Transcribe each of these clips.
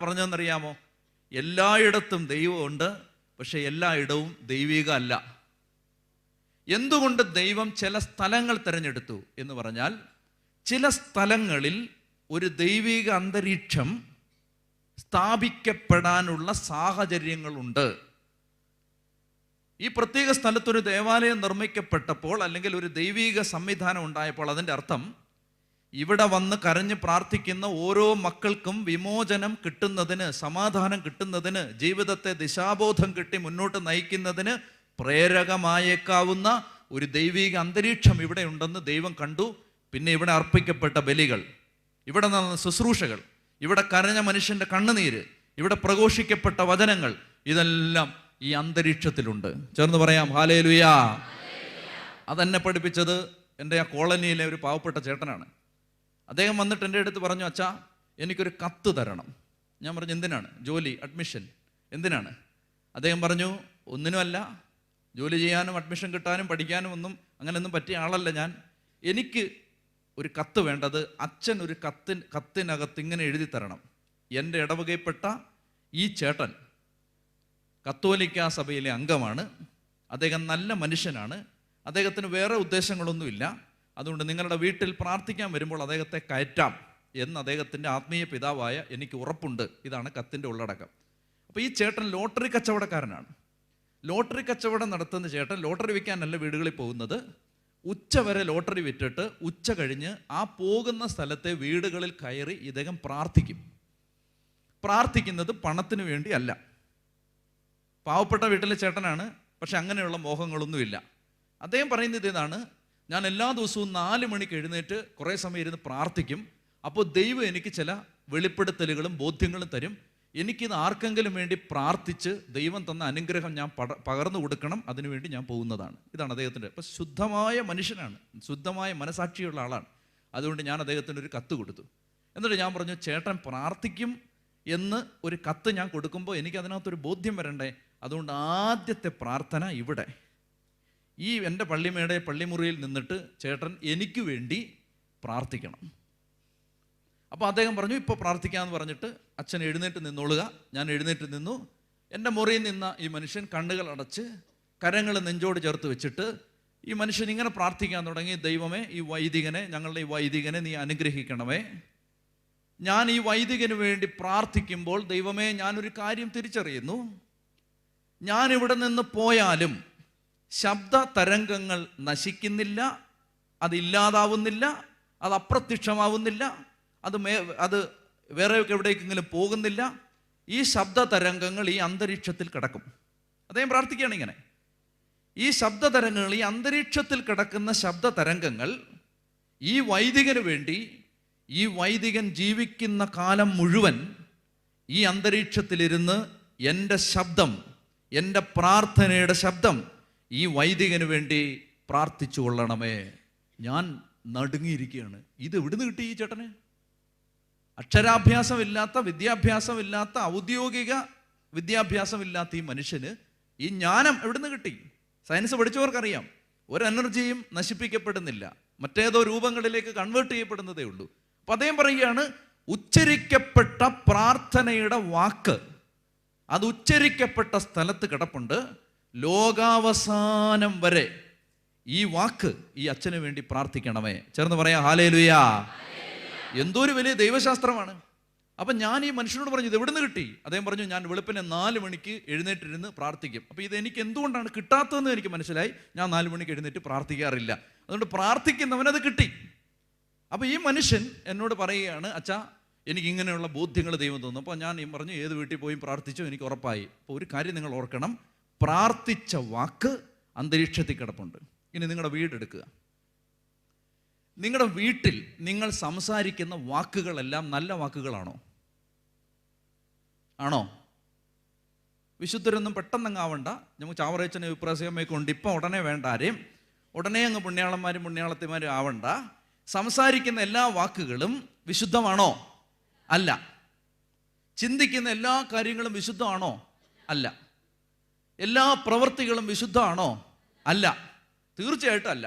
പറഞ്ഞതെന്നറിയാമോ? എല്ലായിടത്തും ദൈവമുണ്ട്, പക്ഷെ എല്ലായിടവും ദൈവിക അല്ല. എന്തുകൊണ്ട് ദൈവം ചില സ്ഥലങ്ങൾ തിരഞ്ഞെടുത്തു എന്ന് പറഞ്ഞാൽ, ചില സ്ഥലങ്ങളിൽ ഒരു ദൈവിക അന്തരീക്ഷം സ്ഥാപിക്കപ്പെടാനുള്ള സാഹചര്യങ്ങളുണ്ട്. ഈ പ്രത്യേക സ്ഥലത്തൊരു ദേവാലയം നിർമ്മിക്കപ്പെട്ടപ്പോൾ, അല്ലെങ്കിൽ ഒരു ദൈവിക സംവിധാനം ഉണ്ടായപ്പോൾ, അതിൻ്റെ അർത്ഥം ഇവിടെ വന്ന് കരഞ്ഞ് പ്രാർത്ഥിക്കുന്ന ഓരോ മക്കൾക്കും വിമോചനം കിട്ടുന്നതിന്, സമാധാനം കിട്ടുന്നതിന്, ജീവിതത്തെ ദിശാബോധം കിട്ടി മുന്നോട്ട് നയിക്കുന്നതിന് പ്രേരകമായേക്കാവുന്ന ഒരു ദൈവിക അന്തരീക്ഷം ഇവിടെ ഉണ്ടെന്ന് ദൈവം കണ്ടു. പിന്നെ ഇവിടെ അർപ്പിക്കപ്പെട്ട ബലികൾ, ഇവിടെ നടന്ന ശുശ്രൂഷകൾ, ഇവിടെ കരഞ്ഞ മനുഷ്യൻ്റെ കണ്ണുനീര്, ഇവിടെ പ്രഘോഷിക്കപ്പെട്ട വചനങ്ങൾ, ഇതെല്ലാം ഈ അന്തരീക്ഷത്തിലുണ്ട്. ചേർന്ന് പറയാം ഹല്ലേലൂയാ. അതെന്നെ പഠിപ്പിച്ചത് എൻ്റെ ആ കോളനിയിലെ ഒരു പാവപ്പെട്ട ചേട്ടനാണ്. അദ്ദേഹം വന്നിട്ട് എൻ്റെ അടുത്ത് പറഞ്ഞു, അച്ഛാ എനിക്കൊരു കത്ത് തരണം. ഞാൻ പറഞ്ഞു, എന്തിനാണ്? ജോലി, അഡ്മിഷൻ, എന്തിനാണ്? അദ്ദേഹം പറഞ്ഞു, ഒന്നിനുമല്ല, ജോലി ചെയ്യാനും അഡ്മിഷൻ കിട്ടാനും പഠിക്കാനും അങ്ങനെയൊന്നും പറ്റിയ ആളല്ല ഞാൻ. എനിക്ക് ഒരു കത്ത് വേണ്ടത്, അച്ഛൻ ഒരു കത്തിനകത്ത് ഇങ്ങനെ എഴുതി തരണം. എൻ്റെ ഇടവകയിൽപ്പെട്ട ഈ ചേട്ടൻ കത്തോലിക്ക സഭയിലെ അംഗമാണ്, അദ്ദേഹം നല്ല മനുഷ്യനാണ്, അദ്ദേഹത്തിന് വേറെ ഉദ്ദേശങ്ങളൊന്നുമില്ല, അതുകൊണ്ട് നിങ്ങളുടെ വീട്ടിൽ പ്രാർത്ഥിക്കാൻ വരുമ്പോൾ അദ്ദേഹത്തെ കയറ്റാം എന്ന് അദ്ദേഹത്തിൻ്റെ ആത്മീയ പിതാവായ എനിക്ക് ഉറപ്പുണ്ട്. ഇതാണ് കത്തിൻ്റെ ഉള്ളടക്കം. അപ്പോൾ ഈ ചേട്ടൻ ലോട്ടറി കച്ചവടക്കാരനാണ്. ലോട്ടറി കച്ചവടം നടത്തുന്ന ചേട്ടൻ ലോട്ടറി വിൽക്കാനല്ല വീടുകളിൽ പോകുന്നത്. ഉച്ച വരെ ലോട്ടറി വിറ്റിട്ട് ഉച്ച കഴിഞ്ഞ് ആ പോകുന്ന സ്ഥലത്തെ വീടുകളിൽ കയറി ഇദ്ദേഹം പ്രാർത്ഥിക്കും. പ്രാർത്ഥിക്കുന്നത് പണത്തിന് വേണ്ടി അല്ല. പാവപ്പെട്ട വീട്ടിലെ ചേട്ടനാണ്, പക്ഷെ അങ്ങനെയുള്ള മോഹങ്ങളൊന്നുമില്ല. അദ്ദേഹം പറയുന്നത് ഇതാണ്, ഞാൻ എല്ലാ ദിവസവും 4 മണിക്ക് എഴുന്നേറ്റ് കുറേ സമയം ഇരുന്ന് പ്രാർത്ഥിക്കും. അപ്പോൾ ദൈവം എനിക്ക് ചില വെളിപ്പെടുത്തലുകളും ബോധ്യങ്ങളും തരും. എനിക്കിത് ആർക്കെങ്കിലും വേണ്ടി പ്രാർത്ഥിച്ച് ദൈവം തന്ന അനുഗ്രഹം ഞാൻ പകർന്നു കൊടുക്കണം, അതിനുവേണ്ടി ഞാൻ പോകുന്നതാണ്. ഇതാണ് അദ്ദേഹത്തിൻ്റെ. അപ്പം ശുദ്ധമായ മനുഷ്യനാണ്, ശുദ്ധമായ മനസാക്ഷിയുള്ള ആളാണ്. അതുകൊണ്ട് ഞാൻ അദ്ദേഹത്തിന് ഒരു കത്ത് കൊടുത്തു. എന്നിട്ട് ഞാൻ പറഞ്ഞു, ചേട്ടൻ പ്രാർത്ഥിക്കും എന്ന് ഒരു കത്ത് ഞാൻ കൊടുക്കുമ്പോൾ എനിക്കതിനകത്തൊരു ബോധ്യം വരണ്ടേ? അതുകൊണ്ട് ആദ്യത്തെ പ്രാർത്ഥന ഇവിടെ ഈ എൻ്റെ പള്ളിമുറിയിൽ നിന്നിട്ട് ചേട്ടൻ എനിക്ക് വേണ്ടി പ്രാർത്ഥിക്കണം. അപ്പോൾ അദ്ദേഹം പറഞ്ഞു, ഇപ്പോൾ പ്രാർത്ഥിക്കാമെന്ന് പറഞ്ഞിട്ട് അച്ഛൻ എഴുന്നേറ്റ് നിന്നോളുക. ഞാൻ എഴുന്നേറ്റ് നിന്നു. എൻ്റെ മുറിയിൽ നിന്ന ഈ മനുഷ്യൻ കണ്ണുകൾ അടച്ച് കരങ്ങൾ നെഞ്ചോട് ചേർത്ത് വെച്ചിട്ട് ഈ മനുഷ്യൻ ഇങ്ങനെ പ്രാർത്ഥിക്കാൻ തുടങ്ങി. ദൈവമേ, ഈ വൈദികനെ, ഞങ്ങളുടെ ഈ വൈദികനെ നീ അനുഗ്രഹിക്കണമേ. ഞാൻ ഈ വൈദികന് വേണ്ടി പ്രാർത്ഥിക്കുമ്പോൾ ദൈവമേ, ഞാനൊരു കാര്യം തിരിച്ചറിയുന്നു. ഞാനിവിടെ നിന്ന് പോയാലും ശബ്ദ തരംഗങ്ങൾ നശിക്കുന്നില്ല, അതില്ലാതാവുന്നില്ല, അത് അപ്രത്യക്ഷമാവുന്നില്ല, അത് വേറെ എവിടേക്കെങ്കിലും പോകുന്നില്ല. ഈ ശബ്ദ തരംഗങ്ങൾ ഈ അന്തരീക്ഷത്തിൽ കിടക്കും. അദ്ദേഹം പ്രാർത്ഥിക്കുകയാണ് ഇങ്ങനെ. ഈ ശബ്ദ തരംഗങ്ങൾ, ഈ അന്തരീക്ഷത്തിൽ കിടക്കുന്ന ശബ്ദ തരംഗങ്ങൾ ഈ വൈദികന് വേണ്ടി, ഈ വൈദികൻ ജീവിക്കുന്ന കാലം മുഴുവൻ ഈ അന്തരീക്ഷത്തിലിരുന്ന് എൻ്റെ ശബ്ദം, എൻ്റെ പ്രാർത്ഥനയുടെ ശബ്ദം ഈ വൈദികന് വേണ്ടി പ്രാർത്ഥിച്ചു കൊള്ളണമേ. ഞാൻ നടുങ്ങിയിരിക്കുകയാണ്. ഇത് എവിടുന്ന് കിട്ടി ഈ ചേട്ടന്? അക്ഷരാഭ്യാസമില്ലാത്ത, വിദ്യാഭ്യാസമില്ലാത്ത, ഔദ്യോഗിക വിദ്യാഭ്യാസമില്ലാത്ത ഈ മനുഷ്യന് ഈ ജ്ഞാനം എവിടുന്ന് കിട്ടി? സയൻസ് പഠിച്ചവർക്കറിയാം, ഒരു എനർജിയും നശിപ്പിക്കപ്പെടുന്നില്ല, മറ്റേതോ രൂപങ്ങളിലേക്ക് കൺവേർട്ട് ചെയ്യപ്പെടുന്നതേ ഉള്ളൂ. അപ്പം അദ്ദേഹം പറയുകയാണ്, ഉച്ചരിക്കപ്പെട്ട പ്രാർത്ഥനയുടെ വാക്ക് അത് ഉച്ചരിക്കപ്പെട്ട സ്ഥലത്ത് കിടപ്പുണ്ട്. ലോകാവസാനം വരെ ഈ വാക്ക് ഈ അച്ഛന് വേണ്ടി പ്രാർത്ഥിക്കണമേ. ചേർന്ന് പറയാം ഹല്ലേലൂയാ. എന്തോ ഒരു വലിയ ദൈവശാസ്ത്രമാണ്. അപ്പം ഞാൻ ഈ മനുഷ്യനോട് പറഞ്ഞു, ഇത് എവിടുന്ന് കിട്ടി? അദ്ദേഹം പറഞ്ഞു, ഞാൻ വെളുപ്പിനെ 4 മണിക്ക് എഴുന്നേറ്റിരുന്ന് പ്രാർത്ഥിക്കും. അപ്പോൾ ഇത് എനിക്ക് എന്തുകൊണ്ടാണ് കിട്ടാത്തതെന്ന് എനിക്ക് മനസ്സിലായി. ഞാൻ 4 മണിക്ക് എഴുന്നേറ്റ് പ്രാർത്ഥിക്കാറില്ല, അതുകൊണ്ട് പ്രാർത്ഥിക്കുന്നവനത് കിട്ടി. അപ്പോൾ ഈ മനുഷ്യൻ എന്നോട് പറയുകയാണ്, അച്ഛാ എനിക്ക് ഇങ്ങനെയുള്ള ബോധ്യങ്ങൾ ദൈവം തോന്നുന്നു. അപ്പോൾ ഞാൻ പറഞ്ഞു, ഏത് വീട്ടിൽ പോയി പ്രാർത്ഥിച്ചോ എനിക്ക് ഉറപ്പായി. അപ്പോൾ ഒരു കാര്യം നിങ്ങൾ ഓർക്കണം, പ്രാർത്ഥിച്ച വാക്ക് അന്തരീക്ഷത്തിൽ കിടപ്പുണ്ട്. ഇനി നിങ്ങളുടെ വീടെടുക്കുക. നിങ്ങളുടെ വീട്ടിൽ നിങ്ങൾ സംസാരിക്കുന്ന വാക്കുകളെല്ലാം നല്ല വാക്കുകളാണോ? ആണോ? വിശുദ്ധരൊന്നും പെട്ടെന്നങ്ങ് ആവണ്ട. നമുക്ക് ചാവറേച്ചനെ വിപ്രാസയമൊക്കെ ഉണ്ട്, ഇപ്പം ഉടനെ വേണ്ട ആരെയും. ഉടനെ അങ്ങ് പുണ്യാളന്മാരും പുണ്യാളത്തിമാരും ആവണ്ട. സംസാരിക്കുന്ന എല്ലാ വാക്കുകളും വിശുദ്ധമാണോ? അല്ല. ചിന്തിക്കുന്ന എല്ലാ കാര്യങ്ങളും വിശുദ്ധമാണോ? അല്ല. എല്ലാ പ്രവൃത്തികളും വിശുദ്ധമാണോ? അല്ല, തീർച്ചയായിട്ടും അല്ല.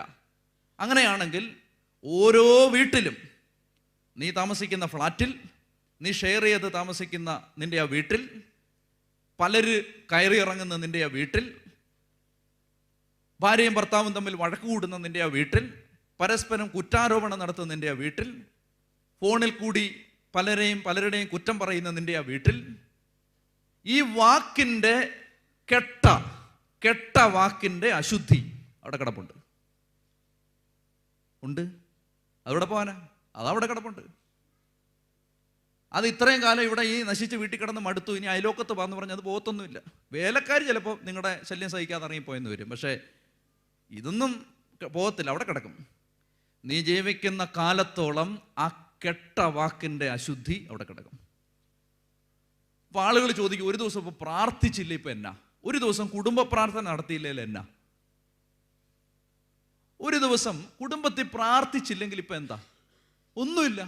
അങ്ങനെയാണെങ്കിൽ ഓരോ വീട്ടിലും, നീ താമസിക്കുന്ന ഫ്ലാറ്റിൽ, നീ ഷെയർ ചെയ്ത് താമസിക്കുന്ന നിൻ്റെ ആ വീട്ടിൽ, പലര് കയറി ഇറങ്ങുന്ന നിൻ്റെ ആ വീട്ടിൽ, ഭാര്യയും ഭർത്താവും തമ്മിൽ വഴക്ക് കൂടുന്ന നിൻ്റെ ആ വീട്ടിൽ, പരസ്പരം കുറ്റാരോപണം നടത്തുന്ന നിൻ്റെ ആ വീട്ടിൽ, ഫോണിൽ കൂടി പലരുടെയും കുറ്റം പറയുന്ന നിൻ്റെ ആ വീട്ടിൽ, ഈ വാക്കിൻ്റെ കെട്ട വാക്കിൻ്റെ അശുദ്ധി അവിടെ കിടപ്പുണ്ട്. ഉണ്ട്. അതവിടെ പോകാനാ? അതവിടെ കിടപ്പുണ്ട്. അത് ഇത്രയും കാലം ഇവിടെ ഈ നശിച്ച് വീട്ടിൽ കിടന്ന് മടുത്തു, ഇനി അയലോക്കത്ത് പോകാന്ന് പറഞ്ഞ് അത് പോകത്തൊന്നുമില്ല. വേലക്കാർ ചിലപ്പോൾ നിങ്ങളുടെ ശല്യം സഹിക്കാതെ ഇറങ്ങിപ്പോയെന്ന് വരും, പക്ഷേ ഇതൊന്നും പോകത്തില്ല, അവിടെ കിടക്കും. നീ ജീവിക്കുന്ന കാലത്തോളം ആ കെട്ട വാക്കിൻ്റെ അശുദ്ധി അവിടെ കിടക്കും. അപ്പോൾ ആളുകൾ ചോദിക്കും, ഒരു ദിവസം ഇപ്പോൾ പ്രാർത്ഥിച്ചില്ല, ഇപ്പം എന്നാ? ഒരു ദിവസം കുടുംബ പ്രാർത്ഥന നടത്തിയില്ലേ എന്നാ? ഒരു ദിവസം കുടുംബത്തിൽ പ്രാർത്ഥിച്ചില്ലെങ്കിൽ ഇപ്പം എന്താ? ഒന്നുമില്ല.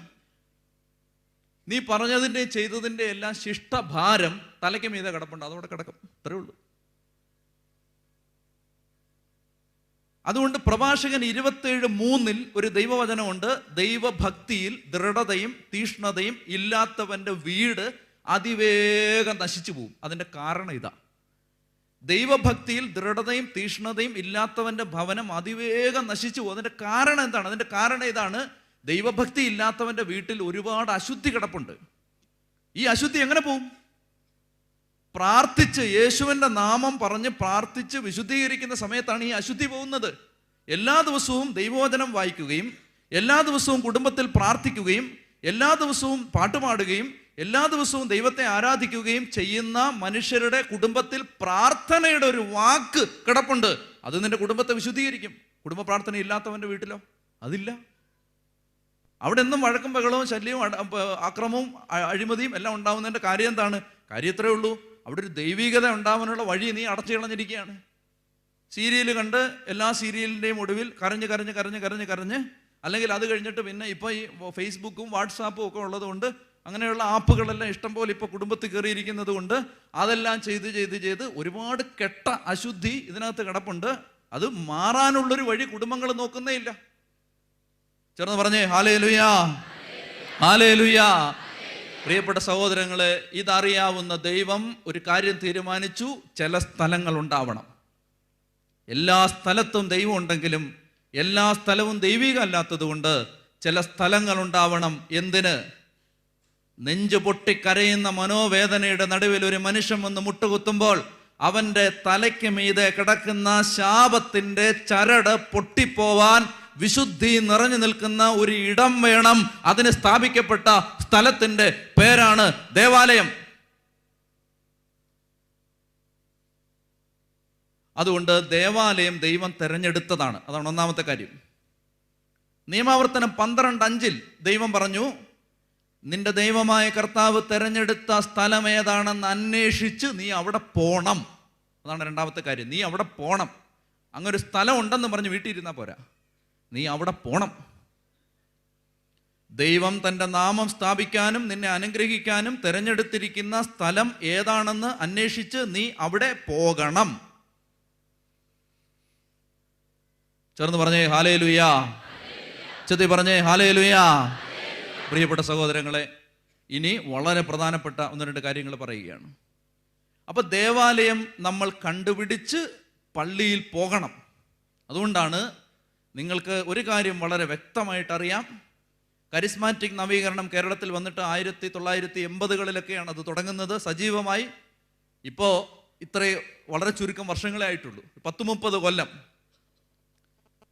നീ പറഞ്ഞതിൻ്റെ ചെയ്തതിൻ്റെ എല്ലാം ശിഷ്ടഭാരം തലയ്ക്ക് മീതെ കിടപ്പുണ്ട്, അതോടെ കിടക്കും. അത്രേ ഉള്ളൂ. അതുകൊണ്ട് പ്രഭാഷകൻ 27:3 ഒരു ദൈവവചനമുണ്ട്. ദൈവഭക്തിയിൽ ദൃഢതയും തീഷ്ണതയും ഇല്ലാത്തവൻ്റെ വീട് അതിവേഗം നശിച്ചു പോകും. അതിൻ്റെ കാരണം ഇതാ. ദൈവഭക്തിയിൽ ദൃഢതയും തീഷ്ണതയും ഇല്ലാത്തവൻ്റെ ഭവനം അതിവേഗം നശിച്ചു പോകും. അതിൻ്റെ കാരണം എന്താണ്? അതിൻ്റെ കാരണം ഇതാണ്. ദൈവഭക്തി ഇല്ലാത്തവൻ്റെ വീട്ടിൽ ഒരുപാട് അശുദ്ധി കിടപ്പുണ്ട്. ഈ അശുദ്ധി എങ്ങനെ പോകും? പ്രാർത്ഥിച്ച്, യേശുവിൻ്റെ നാമം പറഞ്ഞ് പ്രാർത്ഥിച്ച് വിശുദ്ധീകരിക്കുന്ന സമയത്താണ് ഈ അശുദ്ധി പോകുന്നത്. എല്ലാ ദിവസവും ദൈവവചനം വായിക്കുകയും, എല്ലാ ദിവസവും കുടുംബത്തിൽ പ്രാർത്ഥിക്കുകയും, എല്ലാ ദിവസവും പാട്ടുപാടുകയും, എല്ലാ ദിവസവും ദൈവത്തെ ആരാധിക്കുകയും ചെയ്യുന്ന മനുഷ്യരുടെ കുടുംബത്തിൽ പ്രാർത്ഥനയുടെ ഒരു വാക്ക് കിടപ്പുണ്ട്. അത് നിന്റെ കുടുംബത്തെ വിശുദ്ധീകരിക്കും. കുടുംബ പ്രാർത്ഥന ഇല്ലാത്തവൻ്റെ വീട്ടിലോ അതില്ല. അവിടെ എന്നും വഴക്കും ബഹളവും ശല്യവും അക്രമവും അഴിമതിയും എല്ലാം ഉണ്ടാവുന്നതിൻ്റെ കാര്യം എന്താണ്? കാര്യം ഇത്രയേ ഉള്ളൂ. അവിടെ ഒരു ദൈവികത ഉണ്ടാവാനുള്ള വഴി നീ അടച്ചു കളഞ്ഞിരിക്കുകയാണ്. സീരിയൽ കണ്ട് എല്ലാ സീരിയലിൻ്റെയും ഒടുവിൽ കരഞ്ഞ് അല്ലെങ്കിൽ അത് കഴിഞ്ഞിട്ട് പിന്നെ ഇപ്പോൾ ഈ ഫേസ്ബുക്കും വാട്സാപ്പും ഒക്കെ ഉള്ളതുകൊണ്ട് അങ്ങനെയുള്ള ആപ്പുകളെല്ലാം ഇഷ്ടം പോലെ ഇപ്പോൾ കുടുംബത്തിൽ കയറിയിരിക്കുന്നത് കൊണ്ട് അതെല്ലാം ചെയ്ത് ഒരുപാട് കെട്ട അശുദ്ധി ഇതിനകത്ത് കിടപ്പുണ്ട്. അത് മാറാനുള്ളൊരു വഴി കുടുംബങ്ങൾ നോക്കുന്നേ ഇല്ല. ചേർന്ന് പറഞ്ഞേ ഹല്ലേലൂയ, ഹല്ലേലൂയ. പ്രിയപ്പെട്ട സഹോദരങ്ങളെ, ഇതറിയാവുന്ന ദൈവം ഒരു കാര്യം തീരുമാനിച്ചു. ചില സ്ഥലങ്ങൾ ഉണ്ടാവണം. എല്ലാ സ്ഥലത്തും ദൈവം ഉണ്ടെങ്കിലും എല്ലാ സ്ഥലവും ദൈവികമല്ലാത്തത് കൊണ്ട് ചില സ്ഥലങ്ങൾ ഉണ്ടാവണം. എന്തിന്? നെഞ്ചു പൊട്ടിക്കരയുന്ന മനോവേദനയുടെ നടുവിൽ ഒരു മനുഷ്യൻ വന്ന് മുട്ടുകുത്തുമ്പോൾ അവൻ്റെ തലയ്ക്ക് മീതെ കിടക്കുന്ന ശാപത്തിൻ്റെ ചരട് പൊട്ടിപ്പോവാൻ വിശുദ്ധി നിറഞ്ഞു നിൽക്കുന്ന ഒരു ഇടം വേണം. അതിന് സ്ഥാപിക്കപ്പെട്ട സ്ഥലത്തിൻ്റെ പേരാണ് ദേവാലയം. അതുകൊണ്ട് ദേവാലയം ദൈവം തെരഞ്ഞെടുത്തതാണ്. അതാണ് ഒന്നാമത്തെ കാര്യം. നിയമാവർത്തനം 12:5 ദൈവം പറഞ്ഞു, നിന്റെ ദൈവമായ കർത്താവ് തെരഞ്ഞെടുത്ത സ്ഥലം ഏതാണെന്ന് അന്വേഷിച്ച് നീ അവിടെ പോണം. അതാണ് രണ്ടാമത്തെ കാര്യം. നീ അവിടെ പോണം. അങ്ങൊരു സ്ഥലം ഉണ്ടെന്ന് പറഞ്ഞ് വീട്ടിൽ ഇരുന്നാൽ പോരാ, നീ അവിടെ പോണം. ദൈവം തൻ്റെ നാമം സ്ഥാപിക്കാനും നിന്നെ അനുഗ്രഹിക്കാനും തിരഞ്ഞെടുത്തിരിക്കുന്ന സ്ഥലം ഏതാണെന്ന് അന്വേഷിച്ച് നീ അവിടെ പോകണം. ചേർന്ന് പറഞ്ഞേ ഹല്ലേലൂയ, ചെത്തി പറഞ്ഞേ ഹല്ലേലൂയ. പ്രിയപ്പെട്ട സഹോദരങ്ങളെ, ഇനി വളരെ പ്രധാനപ്പെട്ട 1-2 കാര്യങ്ങൾ പറയുകയാണ്. അപ്പോൾ ദേവാലയം നമ്മൾ കണ്ടുപിടിച്ച് പള്ളിയിൽ പോകണം. അതുകൊണ്ടാണ് നിങ്ങൾക്ക് ഒരു കാര്യം വളരെ വ്യക്തമായിട്ടറിയാം. കരിസ്മാറ്റിക് നവീകരണം കേരളത്തിൽ വന്നിട്ട് 1980-കളിലൊക്കെയാണ് അത് തുടങ്ങുന്നത് സജീവമായി. ഇപ്പോൾ വളരെ ചുരുക്കം വർഷങ്ങളേ ആയിട്ടുള്ളൂ, 10-30 കൊല്ലം.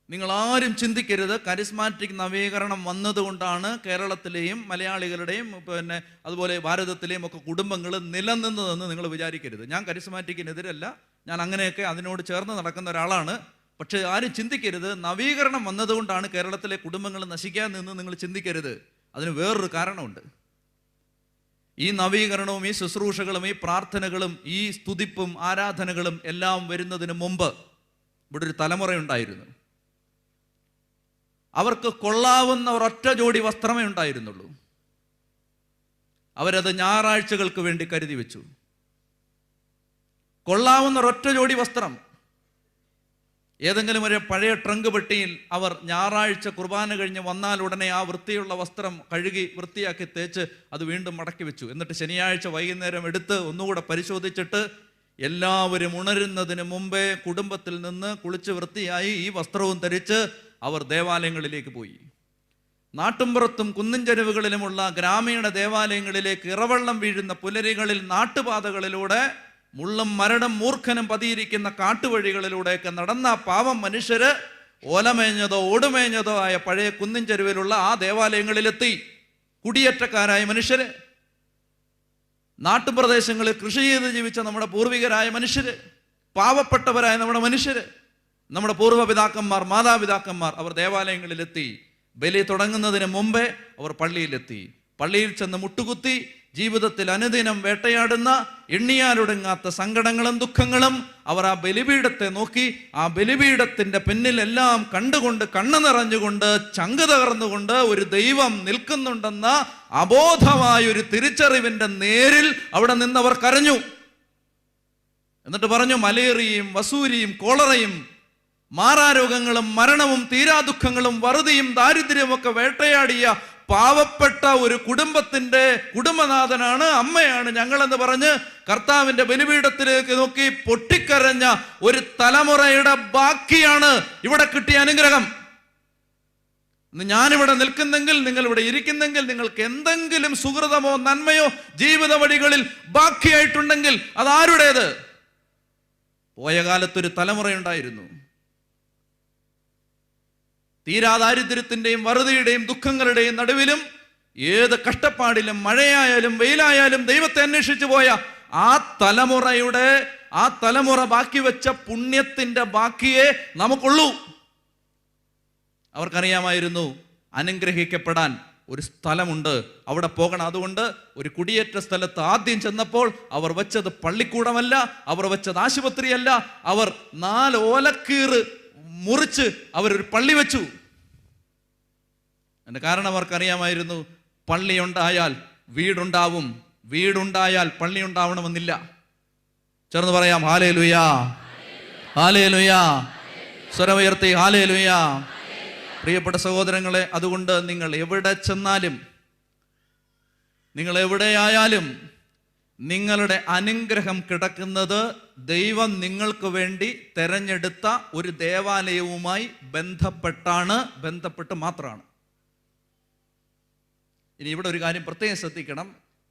നിങ്ങളാരും ചിന്തിക്കരുത് കരിസ്മാറ്റിക് നവീകരണം വന്നതുകൊണ്ടാണ് കേരളത്തിലെയും മലയാളികളുടെയും പിന്നെ അതുപോലെ ഭാരതത്തിലെയും ഒക്കെ കുടുംബങ്ങൾ നിലനിന്നതെന്ന് നിങ്ങൾ വിചാരിക്കരുത്. ഞാൻ കരിസ്മാറ്റിക്കിനെതിരല്ല, ഞാൻ അങ്ങനെയൊക്കെ അതിനോട് ചേർന്ന് നടക്കുന്ന ഒരാളാണ്. പക്ഷേ ആരും ചിന്തിക്കരുത് നവീകരണം വന്നതുകൊണ്ടാണ് കേരളത്തിലെ കുടുംബങ്ങൾ നശിക്കാൻ നിന്ന് നിങ്ങൾ ചിന്തിക്കരുത്. അതിന് വേറൊരു കാരണമുണ്ട്. ഈ നവീകരണവും ഈ ശുശ്രൂഷകളും ഈ പ്രാർത്ഥനകളും ഈ സ്തുതിപ്പും ആരാധനകളും എല്ലാം വരുന്നതിന് മുമ്പ് ഇവിടെ ഒരു തലമുറയുണ്ടായിരുന്നു. അവർക്ക് കൊള്ളാവുന്ന ഒരൊറ്റ ജോഡി വസ്ത്രമേ ഉണ്ടായിരുന്നുള്ളൂ. അവരത് ഞായറാഴ്ചകൾക്ക് വേണ്ടി കരുതി വെച്ചു. കൊള്ളാവുന്ന ഒരൊറ്റ ജോഡി വസ്ത്രം. ഏതെങ്കിലും ഒരു പഴയ ട്രങ്ക് പെട്ടിയിൽ അവർ ഞായറാഴ്ച കുർബാന കഴിഞ്ഞ് വന്നാൽ ഉടനെ ആ വൃത്തിയുള്ള വസ്ത്രം കഴുകി വൃത്തിയാക്കി തേച്ച് അത് വീണ്ടും മടക്കി വെച്ചു. എന്നിട്ട് ശനിയാഴ്ച വൈകുന്നേരം എടുത്ത് ഒന്നുകൂടെ പരിശോധിച്ചിട്ട് എല്ലാവരും ഉണരുന്നതിന് മുമ്പേ കുടുംബത്തിൽ നിന്ന് കുളിച്ച് വൃത്തിയായി ഈ വസ്ത്രവും ധരിച്ച് അവർ ദേവാലയങ്ങളിലേക്ക് പോയി. നാട്ടുംപുറത്തും കുന്നിൻ ചെരുവുകളിലുമുള്ള ഗ്രാമീണ ദേവാലയങ്ങളിലേക്ക് ഇറവെള്ളം വീഴുന്ന പുലരികളിൽ നാട്ടുപാതകളിലൂടെ മുള്ളും മരടും മൂർഖനും പതിയിരിക്കുന്ന കാട്ടുവഴികളിലൂടെയൊക്കെ നടന്ന പാവം മനുഷ്യര് ഓലമേഞ്ഞതോ ഓടുമേഞ്ഞതോ ആയ പഴയ കുന്നിൻ ചെരുവിലുള്ള ആ ദേവാലയങ്ങളിലെത്തി. കുടിയേറ്റക്കാരായ മനുഷ്യര്, നാട്ടുപ്രദേശങ്ങളിൽ കൃഷി ചെയ്ത് ജീവിച്ച നമ്മുടെ പൂർവികരായ മനുഷ്യര്, പാവപ്പെട്ടവരായ നമ്മുടെ മനുഷ്യര്, നമ്മുടെ പൂർവ്വപിതാക്കന്മാർ, മാതാപിതാക്കന്മാർ, അവർ ദേവാലയങ്ങളിലെത്തി. ബലി തുടങ്ങുന്നതിന് മുമ്പേ അവർ പള്ളിയിലെത്തി. പള്ളിയിൽ ചെന്ന് മുട്ടുകുത്തി ജീവിതത്തിൽ അനുദിനം വേട്ടയാടുന്ന എണ്ണിയാലൊടുങ്ങാത്ത സങ്കടങ്ങളും ദുഃഖങ്ങളും അവർ ആ ബലിപീഠത്തെ നോക്കി, ആ ബലിപീഠത്തിന്റെ പിന്നിലെല്ലാം കണ്ടുകൊണ്ട്, കണ്ണു നിറഞ്ഞുകൊണ്ട്, ചങ്ക് തകർന്നുകൊണ്ട് ഒരു ദൈവം നിൽക്കുന്നുണ്ടെന്ന അബോധമായൊരു തിരിച്ചറിവിന്റെ നേരിൽ അവിടെ നിന്നവർ കരഞ്ഞു. എന്നിട്ട് പറഞ്ഞു, മലേറിയയും വസൂരിയും കോളറയും മാറാരോഗങ്ങളും മരണവും തീരാദുഃഖങ്ങളും വറുതിയും ദാരിദ്ര്യവും ഒക്കെ വേട്ടയാടിയ പാവപ്പെട്ട ഒരു കുടുംബത്തിന്റെ കുടുംബനാഥനാണ്, അമ്മയാണ് ഞങ്ങളെന്ന് പറഞ്ഞ് കർത്താവിന്റെ ബലിപീഠത്തിലേക്ക് നോക്കി പൊട്ടിക്കരഞ്ഞ ഒരു തലമുറയുടെ ബാക്കിയാണ് ഇവിടെ കിട്ടിയ അനുഗ്രഹം. ഞാനിവിടെ നിൽക്കുന്നെങ്കിൽ, നിങ്ങൾ ഇവിടെ ഇരിക്കുന്നെങ്കിൽ, നിങ്ങൾക്ക് എന്തെങ്കിലും സുഹൃതമോ നന്മയോ ജീവിത വഴികളിൽ ബാക്കിയായിട്ടുണ്ടെങ്കിൽ അതാരുടേത്? പോയ കാലത്തൊരു തലമുറയുണ്ടായിരുന്നു. തീരാദാരിദ്ര്യത്തിന്റെയും വറുതിയുടെയും ദുഃഖങ്ങളുടെയും നടുവിലും ഏത് കഷ്ടപ്പാടിലും മഴയായാലും വെയിലായാലും ദൈവത്തെ അന്വേഷിച്ചു പോയ ആ തലമുറ ബാക്കി വെച്ച പുണ്യത്തിന്റെ ബാക്കിയേ നമുക്കുള്ളൂ. അവർക്കറിയാമായിരുന്നു അനുഗ്രഹിക്കപ്പെടാൻ ഒരു സ്ഥലമുണ്ട്, അവിടെ പോകണം. അതുകൊണ്ട് ഒരു കുടിയേറ്റ സ്ഥലത്ത് ആദ്യം ചെന്നപ്പോൾ അവർ വെച്ചത് പള്ളിക്കൂടമല്ല, അവർ വെച്ചത് ആശുപത്രിയല്ല, അവർ 4 ഓലക്കീറ് മുറിച്ച് അവരൊരു പള്ളി വെച്ചു. അതിന്റെ കാരണം അവർക്കറിയാമായിരുന്നു, പള്ളിയുണ്ടായാൽ വീടുണ്ടാവും, വീടുണ്ടായാൽ പള്ളി ഉണ്ടാവണമെന്നില്ല. ചേർന്ന് പറയാം ഹല്ലേലൂയാ, ഹല്ലേലൂയാ, സ്വരമുയർത്തി ഹല്ലേലൂയാ. പ്രിയപ്പെട്ട സഹോദരങ്ങളെ, അതുകൊണ്ട് നിങ്ങൾ എവിടെ ചെന്നാലും, നിങ്ങൾ എവിടെയായാലും നിങ്ങളുടെ അനുഗ്രഹം കിടക്കുന്നത് ദൈവം നിങ്ങൾക്ക് വേണ്ടി തെരഞ്ഞെടുത്ത ഒരു ദേവാലയവുമായി ബന്ധപ്പെട്ട് മാത്രമാണ്. ഇനി ഇവിടെ ഒരു കാര്യം പ്രത്യേകം ശ്രദ്ധിക്കണം,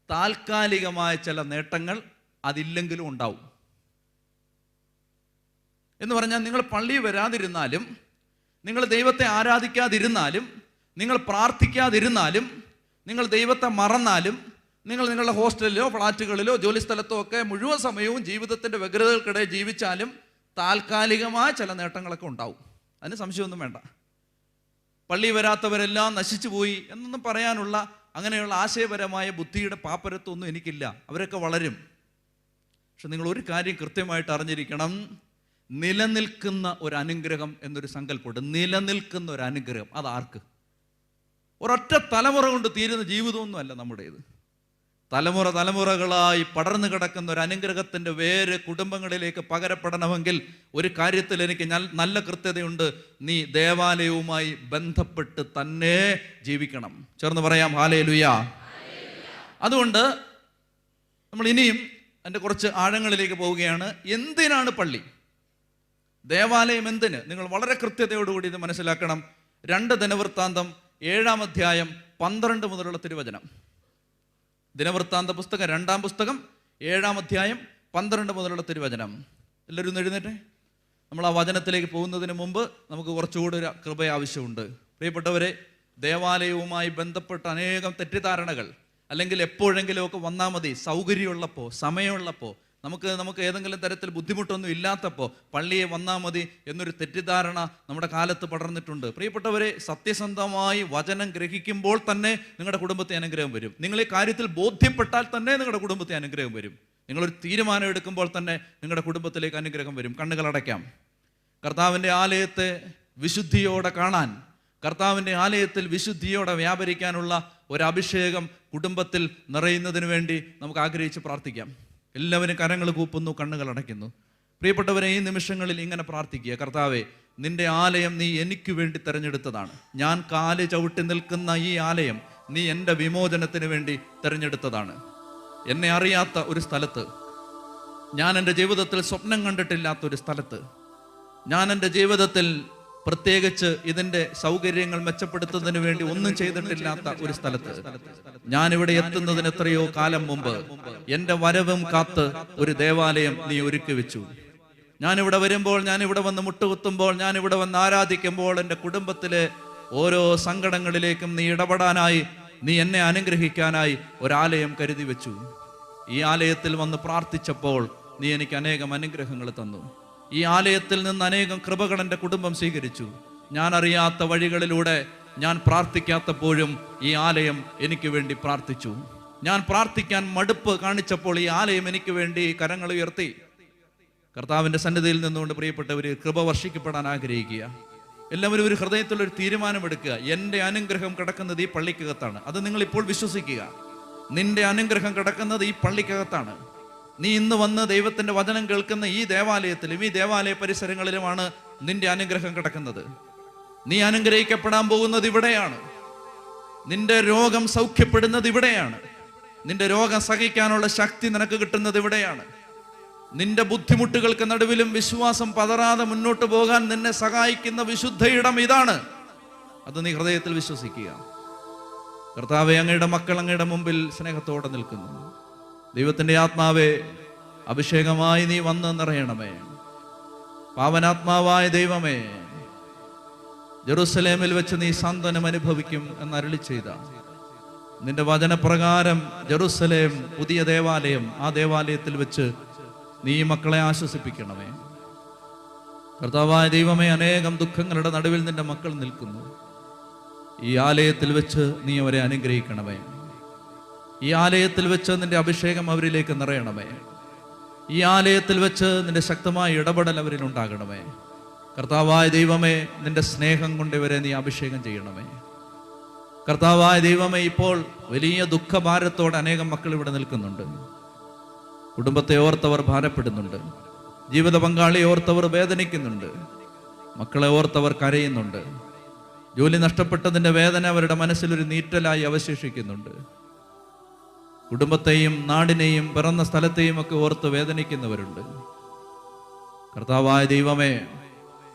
താൽക്കാലികമായ ചില നേട്ടങ്ങൾ അതില്ലെങ്കിലും ഉണ്ടാവും. എന്ന് പറഞ്ഞാൽ നിങ്ങൾ പള്ളിയിൽ വരാതിരുന്നാലും, നിങ്ങൾ ദൈവത്തെ ആരാധിക്കാതിരുന്നാലും, നിങ്ങൾ പ്രാർത്ഥിക്കാതിരുന്നാലും, നിങ്ങൾ ദൈവത്തെ മറന്നാലും, നിങ്ങൾ നിങ്ങളുടെ ഹോസ്റ്റലിലോ ഫ്ലാറ്റുകളിലോ ജോലിസ്ഥലത്തോ ഒക്കെ മുഴുവൻ സമയവും ജീവിതത്തിൻ്റെ വ്യഗ്രതകൾക്കിടയിൽ ജീവിച്ചാലും താൽക്കാലികമായ ചില നേട്ടങ്ങളൊക്കെ ഉണ്ടാവും. അതിന് സംശയമൊന്നും വേണ്ട. പള്ളി വരാത്തവരെല്ലാം നശിച്ചു പോയി എന്നൊന്നും പറയാനുള്ള അങ്ങനെയുള്ള ആശയപരമായ ബുദ്ധിയുടെ പാപ്പരത്വമൊന്നും എനിക്കില്ല. അവരൊക്കെ വളരും. പക്ഷെ നിങ്ങൾ ഒരു കാര്യം കൃത്യമായിട്ട് അറിഞ്ഞിരിക്കണം, നിലനിൽക്കുന്ന ഒരു അനുഗ്രഹം എന്നൊരു സങ്കല്പമുണ്ട്. നിലനിൽക്കുന്ന ഒരു അനുഗ്രഹം, അതാർക്ക്? ഒരൊറ്റ തലമുറ കൊണ്ട് തീരുന്ന ജീവിതമൊന്നും അല്ല നമ്മുടേത്. തലമുറകളായി പടർന്നു കിടക്കുന്ന ഒരു അനുഗ്രഹത്തിൻ്റെ വേര് കുടുംബങ്ങളിലേക്ക് പകരപ്പെടണമെങ്കിൽ ഒരു കാര്യത്തിൽ എനിക്ക് നല്ല കൃത്യതയുണ്ട്, നീ ദേവാലയവുമായി ബന്ധപ്പെട്ട് തന്നെ ജീവിക്കണം. ചേർന്ന് പറയാം ഹല്ലേലൂയാ. അതുകൊണ്ട് നമ്മൾ ഇനിയും അതിൻ്റെ കുറച്ച് ആഴങ്ങളിലേക്ക് പോവുകയാണ്. എന്തിനാണ് പള്ളി, ദേവാലയം എന്തിന്? നിങ്ങൾ വളരെ കൃത്യതയോടുകൂടി ഇത് മനസ്സിലാക്കണം. 2 ദിനവൃത്താന്തം 7-ാം അധ്യായം 12 മുതലുള്ള തിരുവചനം. ദിനവൃത്താന്ത പുസ്തകം 2-ാം പുസ്തകം 7-ാം അധ്യായം 12 മുതലുള്ള തിരുവചനം. എല്ലാവരും ഒന്ന് എഴുന്നേറ്റേ. നമ്മൾ ആ വചനത്തിലേക്ക് പോകുന്നതിന് മുമ്പ് നമുക്ക് കുറച്ചുകൂടി ഒരു കൃപ ആവശ്യമുണ്ട്. പ്രിയപ്പെട്ടവരെ, ദേവാലയവുമായി ബന്ധപ്പെട്ട അനേകം തെറ്റിദ്ധാരണകൾ, അല്ലെങ്കിൽ എപ്പോഴെങ്കിലുമൊക്കെ വന്നാൽ മതി, സൗകര്യമുള്ളപ്പോൾ, സമയമുള്ളപ്പോൾ, നമുക്ക് ഏതെങ്കിലും തരത്തിൽ ബുദ്ധിമുട്ടൊന്നും ഇല്ലാത്തപ്പോൾ പള്ളിയെ വന്നാൽ മതി എന്നൊരു തെറ്റിദ്ധാരണ നമ്മുടെ കാലത്ത് പടർന്നിട്ടുണ്ട്. പ്രിയപ്പെട്ടവരെ, സത്യസന്ധമായി വചനം ഗ്രഹിക്കുമ്പോൾ തന്നെ നിങ്ങളുടെ കുടുംബത്തെ അനുഗ്രഹം വരും. നിങ്ങൾ ഈ കാര്യത്തിൽ ബോധ്യപ്പെട്ടാൽ തന്നെ നിങ്ങളുടെ കുടുംബത്തെ അനുഗ്രഹം വരും. നിങ്ങളൊരു തീരുമാനം എടുക്കുമ്പോൾ തന്നെ നിങ്ങളുടെ കുടുംബത്തിലേക്ക് അനുഗ്രഹം വരും. കണ്ണുകൾ അടയ്ക്കാം. കർത്താവിൻ്റെ ആലയത്തെ വിശുദ്ധിയോടെ കാണാൻ, കർത്താവിൻ്റെ ആലയത്തിൽ വിശുദ്ധിയോടെ വ്യാപരിക്കാനുള്ള ഒരു അഭിഷേകം കുടുംബത്തിൽ നിറയുന്നതിന് വേണ്ടി നമുക്ക് ആഗ്രഹിച്ച് പ്രാർത്ഥിക്കാം. എല്ലാവരും കരങ്ങൾ കൂപ്പുന്നു, കണ്ണുകൾ അടയ്ക്കുന്നു. പ്രിയപ്പെട്ടവരെ, ഈ നിമിഷങ്ങളിൽ ഇങ്ങനെ പ്രാർത്ഥിക്കുക: കർത്താവേ, നിന്റെ ആലയം നീ എനിക്ക് വേണ്ടി തിരഞ്ഞെടുത്തതാണ്. ഞാൻ കാല് ചവിട്ടി നിൽക്കുന്ന ഈ ആലയം നീ എൻ്റെ വിമോചനത്തിന് വേണ്ടി തിരഞ്ഞെടുത്തതാണ്. എന്നെ അറിയാത്ത ഒരു സ്ഥലത്ത്, ഞാൻ എൻ്റെ ജീവിതത്തിൽ സ്വപ്നം കണ്ടിട്ടില്ലാത്തൊരു സ്ഥലത്ത്, ഞാൻ എൻ്റെ ജീവിതത്തിൽ പ്രത്യേകിച്ച് ഇതിൻ്റെ സൗകര്യങ്ങൾ മെച്ചപ്പെടുത്തുന്നതിന് വേണ്ടി ഒന്നും ചെയ്തിട്ടില്ലാത്ത ഒരു സ്ഥലത്ത്, ഞാനിവിടെ എത്തുന്നതിന് എത്രയോ കാലം മുമ്പ് എൻ്റെ വരവും കാത്ത് ഒരു ദേവാലയം നീ ഒരുക്കി വെച്ചു. ഞാനിവിടെ വരുമ്പോൾ, ഞാനിവിടെ വന്ന് മുട്ടുകുത്തുമ്പോൾ, ഞാനിവിടെ വന്ന് ആരാധിക്കുമ്പോൾ എൻ്റെ കുടുംബത്തിലെ ഓരോ സങ്കടങ്ങളിലേക്കും നീ ഇടപെടാനായി, നീ എന്നെ അനുഗ്രഹിക്കാനായി ഒരാലയം കരുതി വെച്ചു. ഈ ആലയത്തിൽ വന്ന് പ്രാർത്ഥിച്ചപ്പോൾ നീ എനിക്ക് അനേകം അനുഗ്രഹങ്ങൾ തന്നു. ഈ ആലയത്തിൽ നിന്ന് അനേകം കൃപകൾ എൻ്റെ കുടുംബം സ്വീകരിച്ചു. ഞാൻ അറിയാത്ത വഴികളിലൂടെ, ഞാൻ പ്രാർത്ഥിക്കാത്തപ്പോഴും ഈ ആലയം എനിക്ക് വേണ്ടി പ്രാർത്ഥിച്ചു. ഞാൻ പ്രാർത്ഥിക്കാൻ മടുപ്പ് കാണിച്ചപ്പോൾ ഈ ആലയം എനിക്ക് വേണ്ടി കരങ്ങൾ ഉയർത്തി. കർത്താവിൻ്റെ സന്നിധിയിൽ നിന്നുകൊണ്ട് പ്രിയപ്പെട്ടവർ, കൃപ വർഷിക്കപ്പെടാൻ ആഗ്രഹിക്കുക. എല്ലാവരും ഒരു ഹൃദയത്തിലൊരു തീരുമാനമെടുക്കുക: എൻ്റെ അനുഗ്രഹം കിടക്കുന്നത് ഈ പള്ളിക്കകത്താണ്. അത് നിങ്ങൾ ഇപ്പോൾ വിശ്വസിക്കുക. നിന്റെ അനുഗ്രഹം കിടക്കുന്നത് ഈ പള്ളിക്കകത്താണ്. നീ ഇന്ന് വന്ന് ദൈവത്തിൻ്റെ വചനം കേൾക്കുന്ന ഈ ദേവാലയത്തിലും ഈ ദേവാലയ പരിസരങ്ങളിലുമാണ് നിന്റെ അനുഗ്രഹം കിടക്കുന്നത്. നീ അനുഗ്രഹിക്കപ്പെടാൻ പോകുന്നത് ഇവിടെയാണ്. നിന്റെ രോഗം സൗഖ്യപ്പെടുന്നത് ഇവിടെയാണ്. നിന്റെ രോഗം സഹിക്കാനുള്ള ശക്തി നിനക്ക് കിട്ടുന്നത് ഇവിടെയാണ്. നിന്റെ ബുദ്ധിമുട്ടുകൾക്ക് നടുവിലും വിശ്വാസം പതറാതെ മുന്നോട്ട് പോകാൻ നിന്നെ സഹായിക്കുന്ന വിശുദ്ധ ഇടം ഇതാണ്. അത് നീ ഹൃദയത്തിൽ വിശ്വസിക്കുക. കർത്താവേ, അങ്ങയുടെ മക്കൾ അങ്ങയുടെ മുമ്പിൽ സ്നേഹത്തോടെ നിൽക്കുന്നു. ദൈവത്തിൻ്റെ ആത്മാവേ, അഭിഷേകമായി നീ വന്ന് നിറയണമേ. പാവനാത്മാവായ ദൈവമേ, ജെറുസലേമിൽ വെച്ച് നീ സാന്ത്വനം അനുഭവിക്കും എന്നരുളി ചെയ്ത നിന്റെ വചനപ്രകാരം ജെറുസലേം പുതിയ ദേവാലയം, ആ ദേവാലയത്തിൽ വെച്ച് നീ മക്കളെ ആശ്വസിപ്പിക്കണമേ. കർത്താവായ ദൈവമേ, അനേകം ദുഃഖങ്ങളുടെ നടുവിൽ നിന്റെ മക്കൾ നിൽക്കുന്നു. ഈ ആലയത്തിൽ വെച്ച് നീ അവരെ അനുഗ്രഹിക്കണമേ. ഈ ആലയത്തിൽ വെച്ച് നിന്റെ അഭിഷേകം അവരിലേക്ക് നിറയണമേ. ഈ ആലയത്തിൽ വെച്ച് നിന്റെ ശക്തമായ ഇടപെടൽ അവരിൽ ഉണ്ടാകണമേ. കർത്താവായ ദൈവമേ, നിന്റെ സ്നേഹം കൊണ്ട് ഇവരെ നീ അഭിഷേകം ചെയ്യണമേ. കർത്താവായ ദൈവമേ, ഇപ്പോൾ വലിയ ദുഃഖഭാരത്തോടെ അനേകം മക്കൾ ഇവിടെ നിൽക്കുന്നുണ്ട്. കുടുംബത്തെ ഓർത്തവർ ഭാരപ്പെടുന്നുണ്ട്. ജീവിത പങ്കാളിയെ ഓർത്തവർ വേദനിക്കുന്നുണ്ട്. മക്കളെ ഓർത്തവർ കരയുന്നുണ്ട്. ജോലി നഷ്ടപ്പെട്ടതിൻ്റെ വേദന അവരുടെ മനസ്സിലൊരു നീറ്റലായി അവശേഷിക്കുന്നുണ്ട്. കുടുംബത്തെയും നാടിനെയും പിറന്ന സ്ഥലത്തെയും ഒക്കെ ഓർത്ത് വേദനിക്കുന്നവരുണ്ട്. കർത്താവായ ദൈവമേ,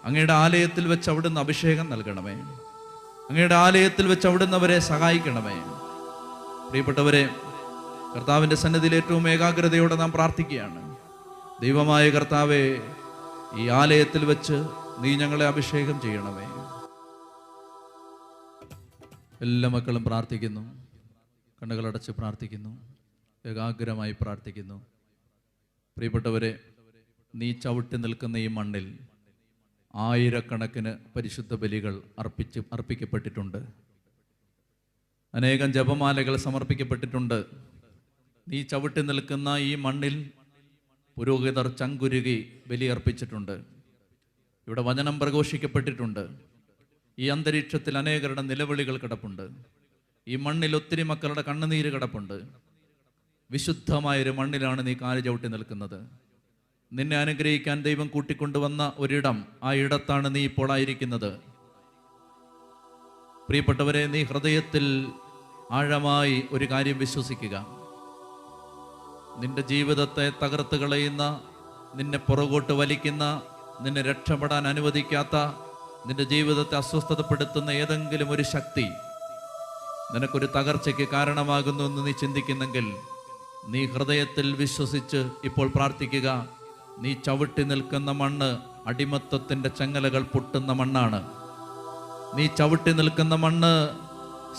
അങ്ങയുടെ ആലയത്തിൽ വെച്ച് അവിടുന്ന് അഭിഷേകം നൽകണമേ. അങ്ങയുടെ ആലയത്തിൽ വെച്ച് അവിടുന്ന് അവരെ സഹായിക്കണമേ. പ്രിയപ്പെട്ടവരെ, കർത്താവിൻ്റെ സന്നിധിയിൽ ഏറ്റവും ഏകാഗ്രതയോടെ നാം പ്രാർത്ഥിക്കുകയാണ്. ദൈവമായ കർത്താവേ, ഈ ആലയത്തിൽ വെച്ച് നീ ഞങ്ങളെ അഭിഷേകം ചെയ്യണമേ. എല്ലാ മക്കളും പ്രാർത്ഥിക്കുന്നു. കണ്ണുകളടച്ച് പ്രാർത്ഥിക്കുന്നു. ഏകാഗ്രമായി പ്രാർത്ഥിക്കുന്നു. പ്രിയപ്പെട്ടവരെ, നീ ചവിട്ടി നിൽക്കുന്ന ഈ മണ്ണിൽ ആയിരക്കണക്കിന് പരിശുദ്ധ ബലികൾ അർപ്പിക്കപ്പെട്ടിട്ടുണ്ട്. അനേകം ജപമാലകൾ സമർപ്പിക്കപ്പെട്ടിട്ടുണ്ട്. നീ ചവിട്ടി നിൽക്കുന്ന ഈ മണ്ണിൽ പുരോഹിതർ ചങ്കുരുകി ബലിയർപ്പിച്ചിട്ടുണ്ട്. ഇവിടെ വചനം പ്രഘോഷിക്കപ്പെട്ടിട്ടുണ്ട്. ഈ അന്തരീക്ഷത്തിൽ അനേകരുടെ നിലവിളികൾ കിടപ്പുണ്ട്. ഈ മണ്ണിൽ ഒത്തിരി മക്കളുടെ കണ്ണുനീര് കിടപ്പുണ്ട്. വിശുദ്ധമായൊരു മണ്ണിലാണ് നീ കാല് ചവിട്ടി നിൽക്കുന്നത്. നിന്നെ അനുഗ്രഹിക്കാൻ ദൈവം കൂട്ടിക്കൊണ്ടുവന്ന ഒരിടം, ആ ഇടത്താണ് നീ ഇപ്പോൾ ആയിരിക്കുന്നത്. പ്രിയപ്പെട്ടവരെ, നീ ഹൃദയത്തിൽ ആഴമായി ഒരു കാര്യം വിശ്വസിക്കുക. നിന്റെ ജീവിതത്തെ തകർത്ത് കളയുന്ന, നിന്നെ പുറകോട്ട് വലിക്കുന്ന, നിന്നെ രക്ഷപ്പെടാൻ അനുവദിക്കാത്ത, നിന്റെ ജീവിതത്തെ അസ്വസ്ഥതപ്പെടുത്തുന്ന ഏതെങ്കിലും ഒരു ശക്തി നിനക്കൊരു തകർച്ചയ്ക്ക് കാരണമാകുന്നു എന്ന് നീ ചിന്തിക്കുന്നെങ്കിൽ, നീ ഹൃദയത്തിൽ വിശ്വസിച്ച് ഇപ്പോൾ പ്രാർത്ഥിക്കുക. നീ ചവിട്ടി നിൽക്കുന്ന മണ്ണ് അടിമത്തത്തിൻ്റെ ചങ്ങലകൾ പൊട്ടുന്ന മണ്ണാണ്. നീ ചവിട്ടി നിൽക്കുന്ന മണ്ണ്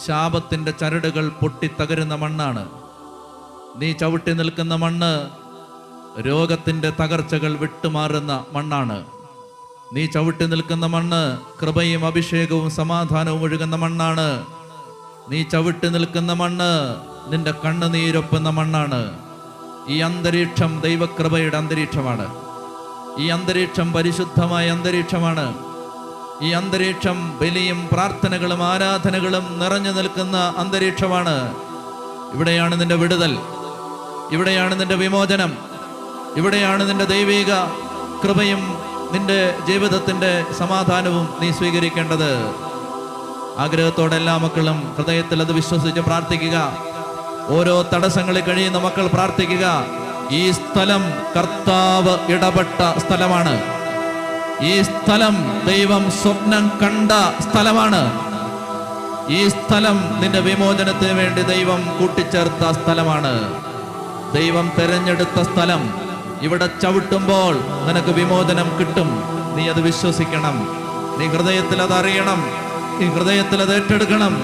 ശാപത്തിൻ്റെ ചരടുകൾ പൊട്ടിത്തകരുന്ന മണ്ണാണ്. നീ ചവിട്ടി നിൽക്കുന്ന മണ്ണ് രോഗത്തിൻ്റെ തകർച്ചകൾ വിട്ടുമാറുന്ന മണ്ണാണ്. നീ ചവിട്ടി നിൽക്കുന്ന മണ്ണ് കൃപയും അഭിഷേകവും സമാധാനവും ഒഴുകുന്ന മണ്ണാണ്. നീ ചവിട്ടി നിൽക്കുന്ന മണ്ണ് നിന്റെ കണ്ണുനീരൊപ്പുന്ന മണ്ണാണ്. ഈ അന്തരീക്ഷം ദൈവകൃപയുടെ അന്തരീക്ഷമാണ്. ഈ അന്തരീക്ഷം പരിശുദ്ധമായ അന്തരീക്ഷമാണ്. ഈ അന്തരീക്ഷം ബലിയും പ്രാർത്ഥനകളും ആരാധനകളും നിറഞ്ഞു നിൽക്കുന്ന അന്തരീക്ഷമാണ്. ഇവിടെയാണ് നിന്റെ വിടുതൽ, ഇവിടെയാണ് നിന്റെ വിമോചനം, ഇവിടെയാണ് നിന്റെ ദൈവിക കൃപയും നിന്റെ ജീവിതത്തിൻ്റെ സമാധാനവും നീ സ്വീകരിക്കേണ്ടത്. ആഗ്രഹത്തോടെ എല്ലാ മക്കളും ഹൃദയത്തിൽ അത് വിശ്വസിച്ച് പ്രാർത്ഥിക്കുക. ഓരോ തടസ്സങ്ങളിൽ കഴിയുന്ന മക്കൾ പ്രാർത്ഥിക്കുക. ഈ സ്ഥലം കർത്താവ് ഇടപെട്ട സ്ഥലമാണ്. ഈ സ്ഥലം ദൈവം സ്വപ്നം കണ്ട സ്ഥലമാണ്. ഈ സ്ഥലം നിന്റെ വിമോചനത്തിന് വേണ്ടി ദൈവം കൂട്ടിച്ചേർത്ത സ്ഥലമാണ്. ദൈവം തെരഞ്ഞെടുത്ത സ്ഥലം. ഇവിടെ ചവിട്ടുമ്പോൾ നിനക്ക് വിമോചനം കിട്ടും. നീ അത് വിശ്വസിക്കണം. നീ ഹൃദയത്തിൽ അത് അറിയണം. നീ ഹൃദയത്തിൽ അത് ഏറ്റെടുക്കണം.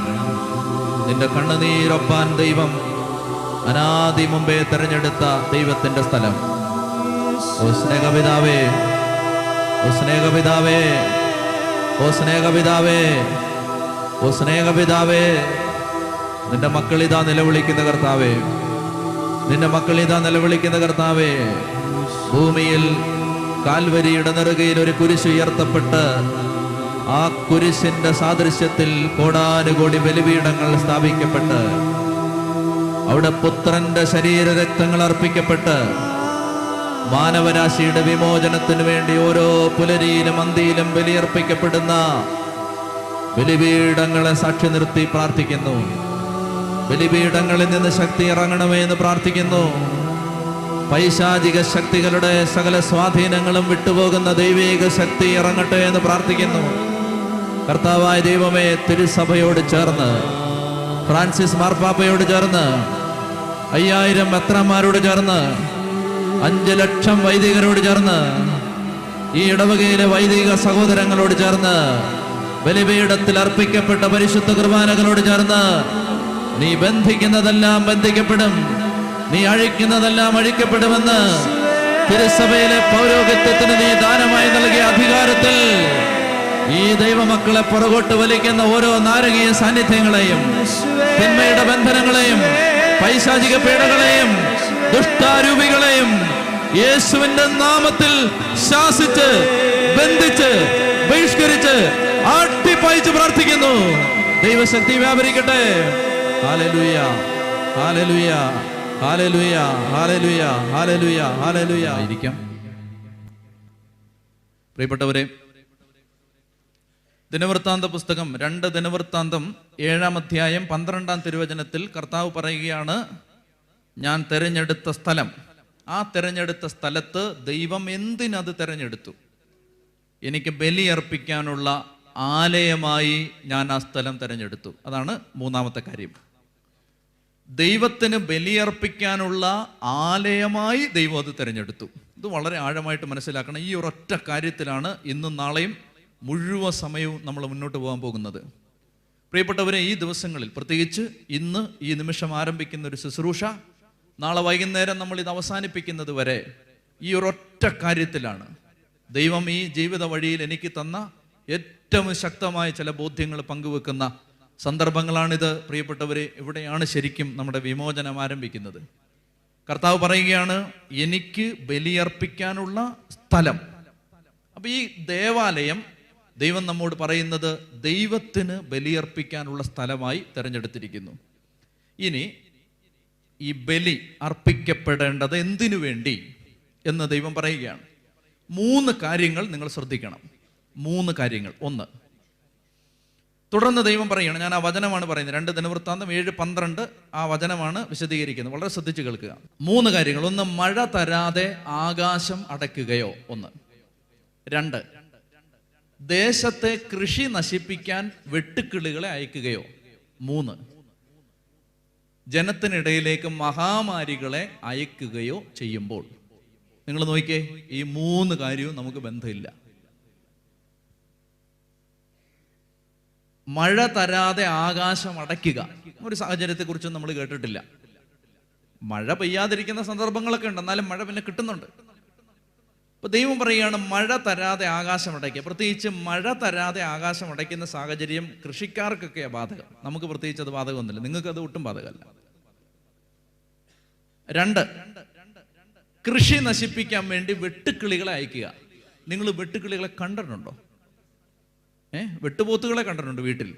നിന്റെ കണ്ണുനീരൊപ്പാൻ ദൈവം അനാദി മുമ്പേ തെരഞ്ഞെടുത്ത ദൈവത്തിന്റെ സ്ഥലം. ഓ സ്നേഹപിതാവേ, ഓ സ്നേഹപിതാവേ, ഓ സ്നേഹപിതാവേ, ഓ സ്നേഹപിതാവേ, നിന്റെ മക്കളിതാ നിലവിളിക്കുന്ന കർത്താവേ, നിന്റെ മക്കളിതാ നിലവിളിക്കുന്ന കർത്താവേ. ഭൂമിയിൽ കാൽവരിയുടെ നെറുകയിൽ ഒരു കുരിശ് ഉയർത്തപ്പെട്ട് ആ കുരിശിന്റെ സാദൃശ്യത്തിൽ കോടാനുകോടി ബലിപീഠങ്ങൾ സ്ഥാപിക്കപ്പെട്ട് അവിടെ പുത്രന്റെ ശരീര രക്തങ്ങൾ അർപ്പിക്കപ്പെട്ട് മാനവരാശിയുടെ വിമോചനത്തിന് വേണ്ടി ഓരോ പുലരിയിലും അന്തിയിലും ബലിയർപ്പിക്കപ്പെടുന്ന ബലിപീഠങ്ങളെ സാക്ഷി നിർത്തി പ്രാർത്ഥിക്കുന്നു. ബലിപീഠങ്ങളിൽ നിന്ന് ശക്തി ഇറങ്ങണമേ എന്ന് പ്രാർത്ഥിക്കുന്നു. പൈശാചിക ശക്തികളുടെ സകല സ്വാധീനങ്ങളും വിട്ടുപോകുന്ന ദൈവിക ശക്തി ഇറങ്ങട്ടെ എന്ന് പ്രാർത്ഥിക്കുന്നു. കർത്താവായ ദൈവമേ, തിരുസഭയോട് ചേർന്ന്, ഫ്രാൻസിസ് മാർപ്പാപ്പയോട് ചേർന്ന്, 5000 മെത്രാന്മാരോട് ചേർന്ന്, 5 ലക്ഷം വൈദികരോട് ചേർന്ന്, ഈ ഇടവകയിലെ വൈദിക സഹോദരങ്ങളോട് ചേർന്ന്, ബലിപീഠത്തിൽ അർപ്പിക്കപ്പെട്ട പരിശുദ്ധ കുർബാനകളോട് ചേർന്ന്, നീ ബന്ധിക്കുന്നതെല്ലാം ബന്ധിക്കപ്പെടും, നീ അഴിക്കുന്നതെല്ലാം അഴിക്കപ്പെടുമെന്ന് തിരുസഭയിലെ പൗരോഹിത്യത്തിന് നീ ദാനമായി നൽകിയ അധികാരത്തിൽ ഈ ദൈവമക്കളെ പുറകോട്ട് വലിക്കുന്ന ഓരോ നാരകീയ സാന്നിധ്യങ്ങളെയും, തിന്മയുടെ ബന്ധനങ്ങളെയും, പൈശാചിക പീഡകളെയും, ദുഷ്ടാരൂപികളെയും യേശുവിന്റെ നാമത്തിൽ ശാസിച്ച്, ബന്ധിച്ച്, ബഹിഷ്കരിച്ച്, ആട്ടിപ്പായിച്ച് പ്രാർത്ഥിക്കുന്നു. ദൈവശക്തി വ്യാപരിക്കട്ടെ. ഹല്ലേലൂയ, ഹല്ലേലൂയ, ഹല്ലേലൂയ, ഹല്ലേലൂയ, ഹല്ലേലൂയ, ഹല്ലേലൂയ. ഇരിക്കാം. പ്രിയപ്പെട്ടവരെ, ദിനവൃത്താന്ത പുസ്തകം 2 ദിനവൃത്താന്തം 7-ാം അധ്യായം 12-ാം തിരുവചനത്തിൽ കർത്താവ് പറയുകയാണ്, ഞാൻ തെരഞ്ഞെടുത്ത സ്ഥലം. ആ തെരഞ്ഞെടുത്ത സ്ഥലത്ത് ദൈവം എന്തിനത് തെരഞ്ഞെടുത്തു? എനിക്ക് ബലിയർപ്പിക്കാനുള്ള ആലയമായി ഞാൻ ആ സ്ഥലം തെരഞ്ഞെടുത്തു. അതാണ് 3-ാമത്തെ കാര്യം. ദൈവത്തിന് ബലിയർപ്പിക്കാനുള്ള ആലയമായി ദൈവം അത് തിരഞ്ഞെടുത്തു. ഇത് വളരെ ആഴമായിട്ട് മനസ്സിലാക്കണം. ഈ ഒരൊറ്റ കാര്യത്തിലാണ് ഇന്നും നാളെയും മുഴുവൻ സമയവും നമ്മൾ മുന്നോട്ട് പോകാൻ പോകുന്നത്. പ്രിയപ്പെട്ടവരെ, ഈ ദിവസങ്ങളിൽ, പ്രത്യേകിച്ച് ഇന്ന് ഈ നിമിഷം ആരംഭിക്കുന്ന ഒരു ശുശ്രൂഷ, നാളെ വൈകുന്നേരം നമ്മൾ ഇത് അവസാനിപ്പിക്കുന്നത് വരെ ഈ ഒരൊറ്റ കാര്യത്തിലാണ്. ദൈവം ഈ ജീവിത വഴിയിൽ എനിക്ക് തന്ന ഏറ്റവും ശക്തമായ ചില ബോധ്യങ്ങൾ പങ്കുവെക്കുന്ന സന്ദർഭങ്ങളാണിത്. പ്രിയപ്പെട്ടവരെ, ഇവിടെയാണ് ശരിക്കും നമ്മുടെ വിമോചനം ആരംഭിക്കുന്നത്. കർത്താവ് പറയുകയാണ്, എനിക്ക് ബലിയർപ്പിക്കാനുള്ള സ്ഥലം. അപ്പൊ ഈ ദേവാലയം ദൈവം നമ്മോട് പറയുന്നത് ദൈവത്തിന് ബലിയർപ്പിക്കാനുള്ള സ്ഥലമായി തിരഞ്ഞെടുത്തിരിക്കുന്നു. ഇനി ഈ ബലി അർപ്പിക്കപ്പെടേണ്ടത് എന്തിനു വേണ്ടി എന്ന് ദൈവം പറയുകയാണ്. 3 കാര്യങ്ങൾ നിങ്ങൾ ശ്രദ്ധിക്കണം. 3 കാര്യങ്ങൾ. 1, തുടർന്ന് ദൈവം പറയുകയാണ്, ഞാൻ ആ വചനമാണ് പറയുന്നത്, 2 ദിനവൃത്താന്തം 7:12 ആ വചനമാണ് വിശദീകരിക്കുന്നത്. വളരെ ശ്രദ്ധിച്ച് കേൾക്കുക. 3 കാര്യങ്ങൾ. 1, മഴ തരാതെ ആകാശം അടയ്ക്കുകയോ. 1. 2, ദേശത്തെ കൃഷി നശിപ്പിക്കാൻ വെട്ടുക്കിളികളെ അയക്കുകയോ. 3, ജനത്തിനിടയിലേക്ക് മഹാമാരികളെ അയക്കുകയോ ചെയ്യുമ്പോൾ. നിങ്ങൾ നോക്കിക്കേ, ഈ 3 കാര്യവും നമുക്ക് ബന്ധമില്ല. മഴ തരാതെ ആകാശം അടയ്ക്കുക ഒരു സാഹചര്യത്തെക്കുറിച്ചും നമ്മൾ കേട്ടിട്ടില്ല. മഴ പെയ്യാതിരിക്കുന്ന സന്ദർഭങ്ങളൊക്കെ ഉണ്ട്, എന്നാലും മഴ പിന്നെ കിട്ടുന്നുണ്ട്. അപ്പൊ ദൈവം പറയുകയാണ്, മഴ തരാതെ ആകാശം അടയ്ക്കുക. പ്രത്യേകിച്ച് മഴ തരാതെ ആകാശം അടയ്ക്കുന്ന സാഹചര്യം കൃഷിക്കാർക്കൊക്കെയാണ് ബാധകം. നമുക്ക് പ്രത്യേകിച്ച് അത് ബാധകമൊന്നുമില്ല, നിങ്ങൾക്ക് അത് ഒട്ടും ബാധകമല്ല. 2, കൃഷി നശിപ്പിക്കാൻ വേണ്ടി വെട്ടുക്കിളികളെ അയക്കുക. നിങ്ങൾ വെട്ടുക്കിളികളെ കണ്ടിട്ടുണ്ടോ? വെട്ടുപോത്തുകളെ കണ്ടിട്ടുണ്ട് വീട്ടിൽ,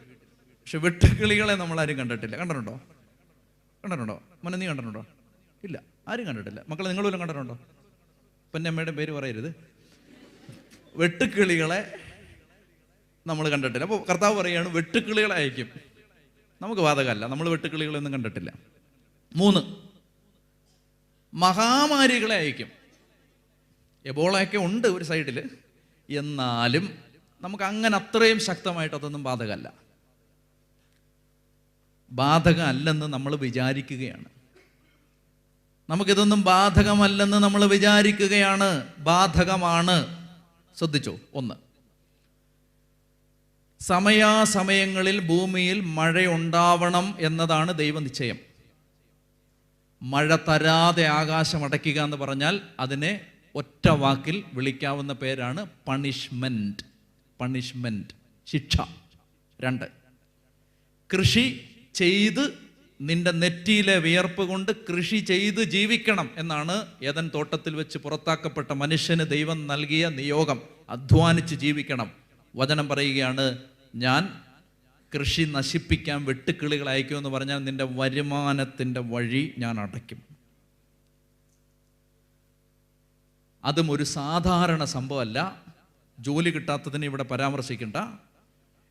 പക്ഷെ വെട്ടുക്കിളികളെ നമ്മളാരും കണ്ടിട്ടില്ല. കണ്ടിട്ടുണ്ടോ? മോനെ, നീ കണ്ടിട്ടുണ്ടോ? ഇല്ല, ആരും കണ്ടിട്ടില്ല. മക്കളെ, നിങ്ങൾ പോലും കണ്ടിട്ടുണ്ടോ? പൊന്നമ്മയുടെ പേര് പറയരുത്. വെട്ടുക്കിളികളെ നമ്മൾ കണ്ടിട്ടില്ല. അപ്പോൾ കർത്താവ് പറയുകയാണ് വെട്ടുക്കിളികളെ അയക്കും. നമുക്ക് ബാധകമല്ല, നമ്മൾ വെട്ടുക്കിളികളൊന്നും കണ്ടിട്ടില്ല. 3, മഹാമാരികളെ അയക്കും. എബോളയൊക്കെ ഉണ്ട് ഒരു സൈഡിൽ, എന്നാലും നമുക്ക് അങ്ങനെ അത്രയും ശക്തമായിട്ട് അതൊന്നും ബാധകമല്ല. ബാധകമല്ലെന്ന് നമ്മൾ വിചാരിക്കുകയാണ്. നമുക്കിതൊന്നും ബാധകമല്ലെന്ന് നമ്മൾ വിചാരിക്കുകയാണ്. ബാധകമാണ്. ശ്രദ്ധിച്ചോ. 1, സമയാസമയങ്ങളിൽ ഭൂമിയിൽ മഴയുണ്ടാവണം എന്നതാണ് ദൈവനിശ്ചയം. മഴ തരാതെ ആകാശം അടയ്ക്കുക എന്ന് പറഞ്ഞാൽ അതിനെ ഒറ്റ വാക്കിൽ വിളിക്കാവുന്ന പേരാണ് പണിഷ്മെന്റ്. പണിഷ്മെന്റ്, ശിക്ഷ. 2, കൃഷി ചെയ്ത് നിന്റെ നെറ്റിയിലെ വിയർപ്പ് കൊണ്ട് കൃഷി ചെയ്ത് ജീവിക്കണം എന്നാണ് ഏദൻ തോട്ടത്തിൽ വെച്ച് പുറത്താക്കപ്പെട്ട മനുഷ്യന് ദൈവം നൽകിയ നിയോഗം. അധ്വാനിച്ച് ജീവിക്കണം. വചനം പറയുകയാണ്, ഞാൻ കൃഷി നശിപ്പിക്കാൻ വെട്ടുക്കിളികൾ അയക്കുമെന്ന് പറഞ്ഞാൽ നിന്റെ വരുമാനത്തിൻ്റെ വഴി ഞാൻ അടയ്ക്കും. അതും ഒരു സാധാരണ സംഭവമല്ല. ജോലി കിട്ടാത്തതിനെ ഇവിടെ പരാമർശിക്കണ്ട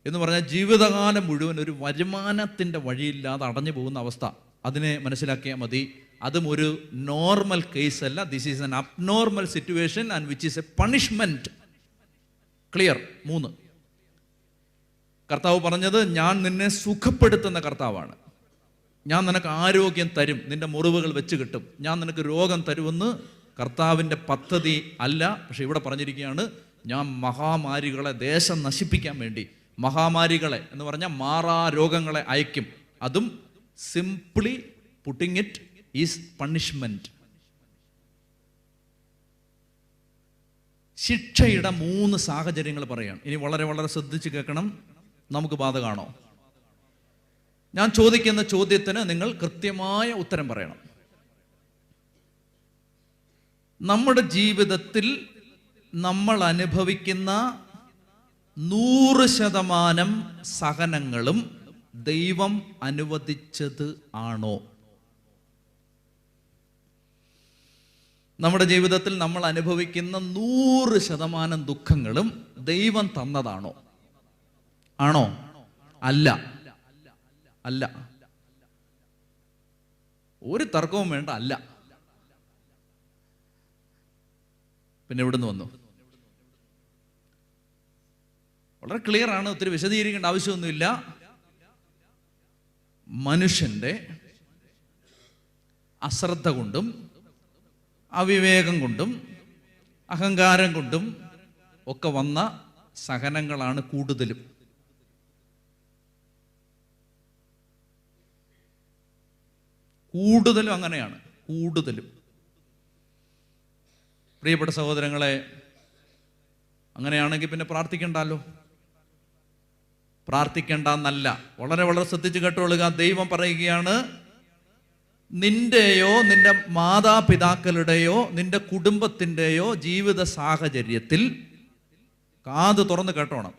എന്ന് പറഞ്ഞാൽ ജീവിതകാലം മുഴുവൻ ഒരു വരുമാനത്തിൻ്റെ വഴിയില്ലാതെ അടഞ്ഞു പോകുന്ന അവസ്ഥ. അതിനെ മനസ്സിലാക്കിയാൽ മതി. അതും ഒരു നോർമൽ കേസ് അല്ല. This is N abnormal situation and which is A punishment. Clear. 3, കർത്താവ് പറഞ്ഞത്, ഞാൻ നിന്നെ സുഖപ്പെടുത്തുന്ന കർത്താവാണ്. ഞാൻ നിനക്ക് ആരോഗ്യം തരും, നിന്റെ മുറിവുകൾ വെച്ച് കിട്ടും, ഞാൻ നിനക്ക് രോഗം തരുമെന്ന് കർത്താവിൻ്റെ പദ്ധതി അല്ല. പക്ഷെ ഇവിടെ പറഞ്ഞിരിക്കുകയാണ്, ഞാൻ മഹാമാരികളെ, ദേശം നശിപ്പിക്കാൻ വേണ്ടി മഹാമാരികളെ എന്ന് പറഞ്ഞാൽ മാറാ രോഗങ്ങളെ അയക്കും. അതും simply putting it is punishment. ശിക്ഷയുടെ 3 സാഹചര്യങ്ങൾ പറയാം. ഇനി വളരെ വളരെ ശ്രദ്ധിച്ച് കേൾക്കണം. നമുക്ക് ബാധകമാണോ? ഞാൻ ചോദിക്കുന്ന ചോദ്യത്തിന് നിങ്ങൾ കൃത്യമായ ഉത്തരം പറയണം. നമ്മുടെ ജീവിതത്തിൽ നമ്മൾ അനുഭവിക്കുന്ന 100% സഹനങ്ങളും ദൈവം അനുവദിച്ചത് ആണോ? നമ്മുടെ ജീവിതത്തിൽ നമ്മൾ അനുഭവിക്കുന്ന 100% ദുഃഖങ്ങളും ദൈവം തന്നതാണോ? ആണോ? അല്ല. അല്ല. ഒരു തർക്കവും വേണ്ട. അല്ല. പിന്നെ എവിടുന്ന് വന്നു? വളരെ ക്ലിയർ ആണ്. ഒത്തിരി വിശദീകരിക്കേണ്ട ആവശ്യമൊന്നുമില്ല. മനുഷ്യന്റെ അശ്രദ്ധ കൊണ്ടും അവിവേകം കൊണ്ടും അഹങ്കാരം കൊണ്ടും ഒക്കെ വന്ന സഹനങ്ങളാണ് കൂടുതലും. കൂടുതലും അങ്ങനെയാണ്. കൂടുതലും. പ്രിയപ്പെട്ട സഹോദരങ്ങളെ, അങ്ങനെയാണെങ്കിൽ പിന്നെ പ്രാർത്ഥിക്കണ്ടല്ലോ. പ്രാർത്ഥിക്കണ്ടെന്നല്ല, വളരെ വളരെ ശ്രദ്ധിച്ച് കേട്ടോളുക. ദൈവം പറയുകയാണ്, നിന്റെയോ നിന്റെ മാതാപിതാക്കളുടെയോ നിന്റെ കുടുംബത്തിൻ്റെയോ ജീവിത സാഹചര്യത്തിൽ കാത് തുറന്ന് കേട്ടോണം.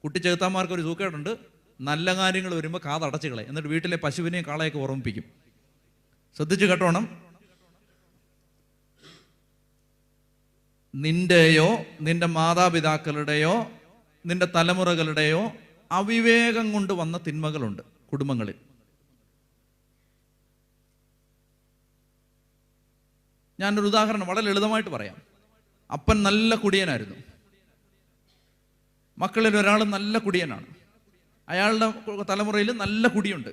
കുട്ടിച്ചെറുത്താന്മാർക്ക് ഒരു സൂക്കേടുണ്ട്. നല്ല കാര്യങ്ങൾ വരുമ്പോൾ കാതടച്ചുകളെ, എന്നിട്ട് വീട്ടിലെ പശുവിനെയും കാളയൊക്കെ ഓർമ്മിപ്പിക്കും. ശ്രദ്ധിച്ച് കേട്ടോണം. നിന്റെയോ നിന്റെ മാതാപിതാക്കളുടെയോ നിന്റെ തലമുറകളുടെയോ അവിവേകം കൊണ്ട് വന്ന തിന്മകളുണ്ട് കുടുംബങ്ങളിൽ. ഞാനൊരു ഉദാഹരണം വളരെ ലളിതമായിട്ട് പറയാം. അപ്പൻ നല്ല കുടിയനായിരുന്നു. മക്കളിൽ ഒരാൾ നല്ല കുടിയനാണ്. അയാളുടെ തലമുറയിൽ നല്ല കുടിയുണ്ട്.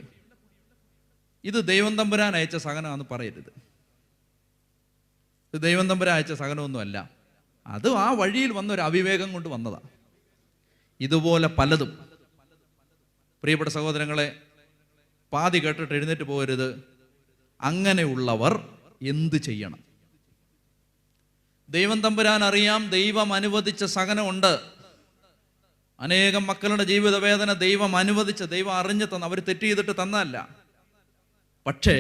ഇത് ദൈവം തമ്പുരാൻ അയച്ച സഹനമാണെന്ന് പറയരുത്. ഇത് ദൈവം തമ്പുരാൻ അയച്ച സഹനമൊന്നുമല്ല. അത് ആ വഴിയിൽ വന്ന ഒരു അവിവേകം കൊണ്ട് വന്നതാണ്. ഇതുപോലെ പലതും. പ്രിയപ്പെട്ട സഹോദരങ്ങളെ, പാതി കേട്ടിട്ട് എഴുന്നേറ്റ് പോകരുത്. അങ്ങനെയുള്ളവർ എന്ത് ചെയ്യണം? ദൈവം തമ്പുരാൻ അറിയാം, ദൈവം അനുവദിച്ച സഹനമുണ്ട്. അനേകം മക്കളുടെ ജീവിത വേദന ദൈവം അനുവദിച്ച, ദൈവം അറിഞ്ഞു തന്ന, അവർ തെറ്റ് ചെയ്തിട്ട് തന്നല്ല. പക്ഷേ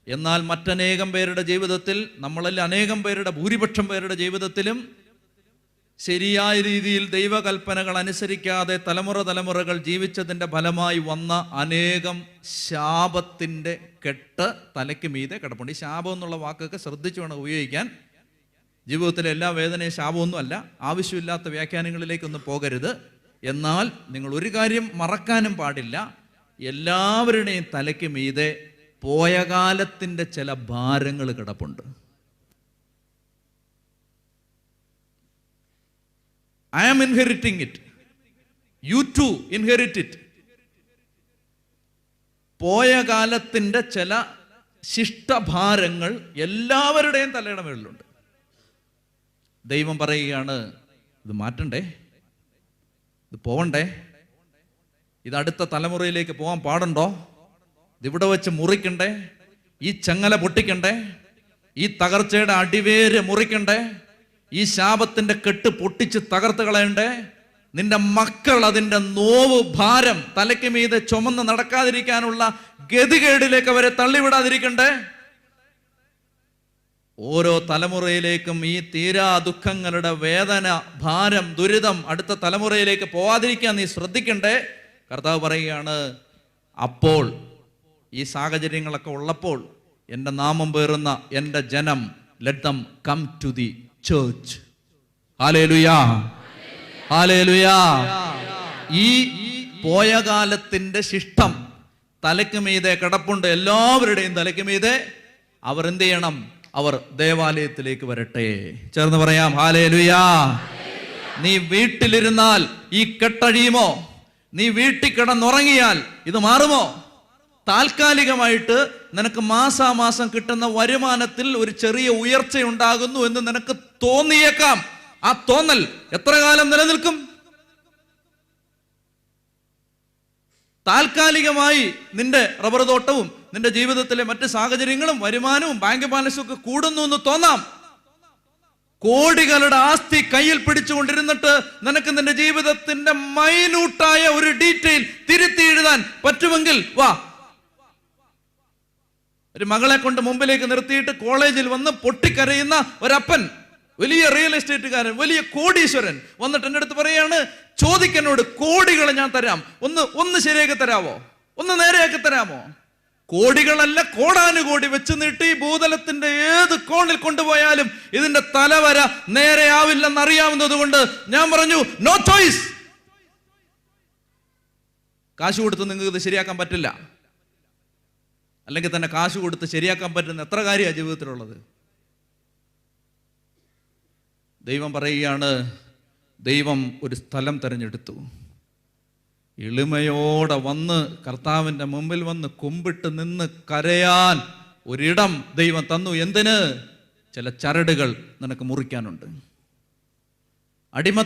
എന്നാൽ മറ്റനേകം പേരുടെ ജീവിതത്തിൽ, നമ്മളിൽ അനേകം പേരുടെ, ഭൂരിപക്ഷം പേരുടെ ജീവിതത്തിലും ശരിയായ രീതിയിൽ ദൈവകൽപ്പനകൾ അനുസരിക്കാതെ തലമുറകൾ ജീവിച്ചതിൻ്റെ ഫലമായി വന്ന അനേകം ശാപത്തിൻ്റെ കെട്ട് തലയ്ക്ക് മീതെ കിടപ്പുണ്ട്. ഈ ശാപം എന്നുള്ള വാക്കൊക്കെ ശ്രദ്ധിച്ചു വേണം ഉപയോഗിക്കാൻ. ജീവിതത്തിലെ എല്ലാ വേദനയും ശാപമൊന്നും അല്ല. ആവശ്യമില്ലാത്ത വ്യാഖ്യാനങ്ങളിലേക്കൊന്നും പോകരുത്. എന്നാൽ നിങ്ങൾ ഒരു കാര്യം മറക്കാനും പാടില്ല, എല്ലാവരുടെയും തലയ്ക്ക് മീതെ പോയ കാലത്തിൻ്റെ ചില ഭാരങ്ങൾ കിടപ്പുണ്ട്. I am inheriting it. You too inherit it. പോയ കാലത്തിൻ്റെ ചില ശിഷ്ടഭാരങ്ങൾ എല്ലാവരുടെയും തലയുടെ മുകളിലുണ്ട്. ദൈവം പറയുകയാണ്, ഇത് മാറ്റണ്ടേ, ഇത് പോവണ്ടേ, ഇത് അടുത്ത തലമുറയിലേക്ക് പോകാൻ പാടുണ്ടോ, ഇതിവിടെ വെച്ച് മുറിക്കണ്ടേ, ഈ ചങ്ങല പൊട്ടിക്കണ്ടേ, ഈ തകർച്ചയുടെ അടിവേര് മുറിക്കണ്ടേ, ഈ ശാപത്തിന്റെ കെട്ട് പൊട്ടിച്ച് തകർത്ത് കളയണ്ടേ, നിന്റെ മക്കൾ അതിൻ്റെ നോവ് ഭാരം തലയ്ക്ക് മീതെ ചുമന്ന് നടക്കാതിരിക്കാനുള്ള ഗതികേടിലേക്ക് അവരെ തള്ളിവിടാതിരിക്കണ്ടേ. ഓരോ തലമുറയിലേക്കും ഈ തീരാ ദുഃഖങ്ങളുടെ വേദന, ഭാരം, ദുരിതം അടുത്ത തലമുറയിലേക്ക് പോവാതിരിക്കാൻ നീ ശ്രദ്ധിക്കണ്ടേ. കർത്താവ് പറയുകയാണ്, അപ്പോൾ ഈ സാഹചര്യങ്ങളൊക്കെ ഉള്ളപ്പോൾ എൻ്റെ നാമം പേറുന്ന എൻ്റെ ജനം, let them come to the church. ഹല്ലേലൂയാ, ഹല്ലേലൂയാ. ഈ പോയ കാലത്തിൻ്റെ ശിഷ്ടം തലയ്ക്ക് മീതെ കിടപ്പുണ്ട്, എല്ലാവരുടെയും തലയ്ക്ക് മീതെ. അവർ എന്ത് ചെയ്യണം? അവർ ദേവാലയത്തിലേക്ക് വരട്ടെ. ചേർന്ന് പറയാം, ഹല്ലേലൂയാ. നീ വീട്ടിലിരുന്നാൽ ഈ കെട്ടഴിയുമോ? നീ വീട്ടിൽ കിടന്നുറങ്ങിയാൽ ഇത് മാറുമോ? താൽക്കാലികമായിട്ട് നിനക്ക് മാസാമാസം കിട്ടുന്ന വരുമാനത്തിൽ ഒരു ചെറിയ ഉയർച്ച ഉണ്ടാകുന്നു എന്ന് നിനക്ക് തോന്നിയേക്കാം. ആ തോന്നൽ എത്ര കാലം നിലനിൽക്കും? താൽക്കാലികമായി നിന്റെ റബ്ബർ തോട്ടവും നിന്റെ ജീവിതത്തിലെ മറ്റ് സാഹചര്യങ്ങളും വരുമാനവും ബാങ്ക് ബാലൻസും ഒക്കെ കൂടുന്നു എന്ന് തോന്നാം. കോടികളുടെ ആസ്തി കയ്യിൽ പിടിച്ചുകൊണ്ടിരുന്നിട്ട് നിനക്ക് നിന്റെ ജീവിതത്തിന്റെ മൈന്യൂട്ടായ ഒരു ഡീറ്റെയിൽ തിരുത്തി എഴുതാൻ പറ്റുമെങ്കിൽ വാ. ഒരു മകളെ കൊണ്ട് മുമ്പിലേക്ക് നിർത്തിയിട്ട് കോളേജിൽ വന്ന് പൊട്ടിക്കരയുന്ന ഒരപ്പൻ, വലിയ റിയൽ എസ്റ്റേറ്റുകാരൻ, വലിയ കോടീശ്വരൻ വന്നിട്ട് എൻ്റെ അടുത്ത് പറയാണ്, ചോദിക്കനോട് കോടികൾ ഞാൻ തരാം, ഒന്ന് ശരിയാക്കി തരാമോ, ഒന്ന് നേരെയാക്കി തരാമോ? കോടികളല്ല, കോടാനുകോടി വെച്ച് നീട്ടി ഭൂതലത്തിന്റെ ഏത് കോണിൽ കൊണ്ടുപോയാലും ഇതിന്റെ തലവര നേരെയാവില്ലെന്ന് അറിയാവുന്നത് കൊണ്ട് ഞാൻ പറഞ്ഞു, നോ ചോയ്സ്. കാശ് കൊടുത്ത് നിങ്ങൾക്ക് ഇത് ശരിയാക്കാൻ പറ്റില്ല. അല്ലെങ്കിൽ തന്നെ കാശ് കൊടുത്ത് ശരിയാക്കാൻ പറ്റുന്ന എത്ര കാര്യമാണ് ജീവിതത്തിലുള്ളത്? ദൈവം പറയുകയാണ്, ദൈവം ഒരു സ്ഥലം തിരഞ്ഞെടുത്തു. എളിമയോടെ വന്ന് കർത്താവിൻ്റെ മുമ്പിൽ വന്ന് കുമ്പിട്ട് നിന്ന് കരയാൻ ഒരിടം ദൈവം തന്നു. എന്തിന്? ചില ചരടുകൾ നിനക്ക് മുറിക്കാനുണ്ട്. അടിമത്ത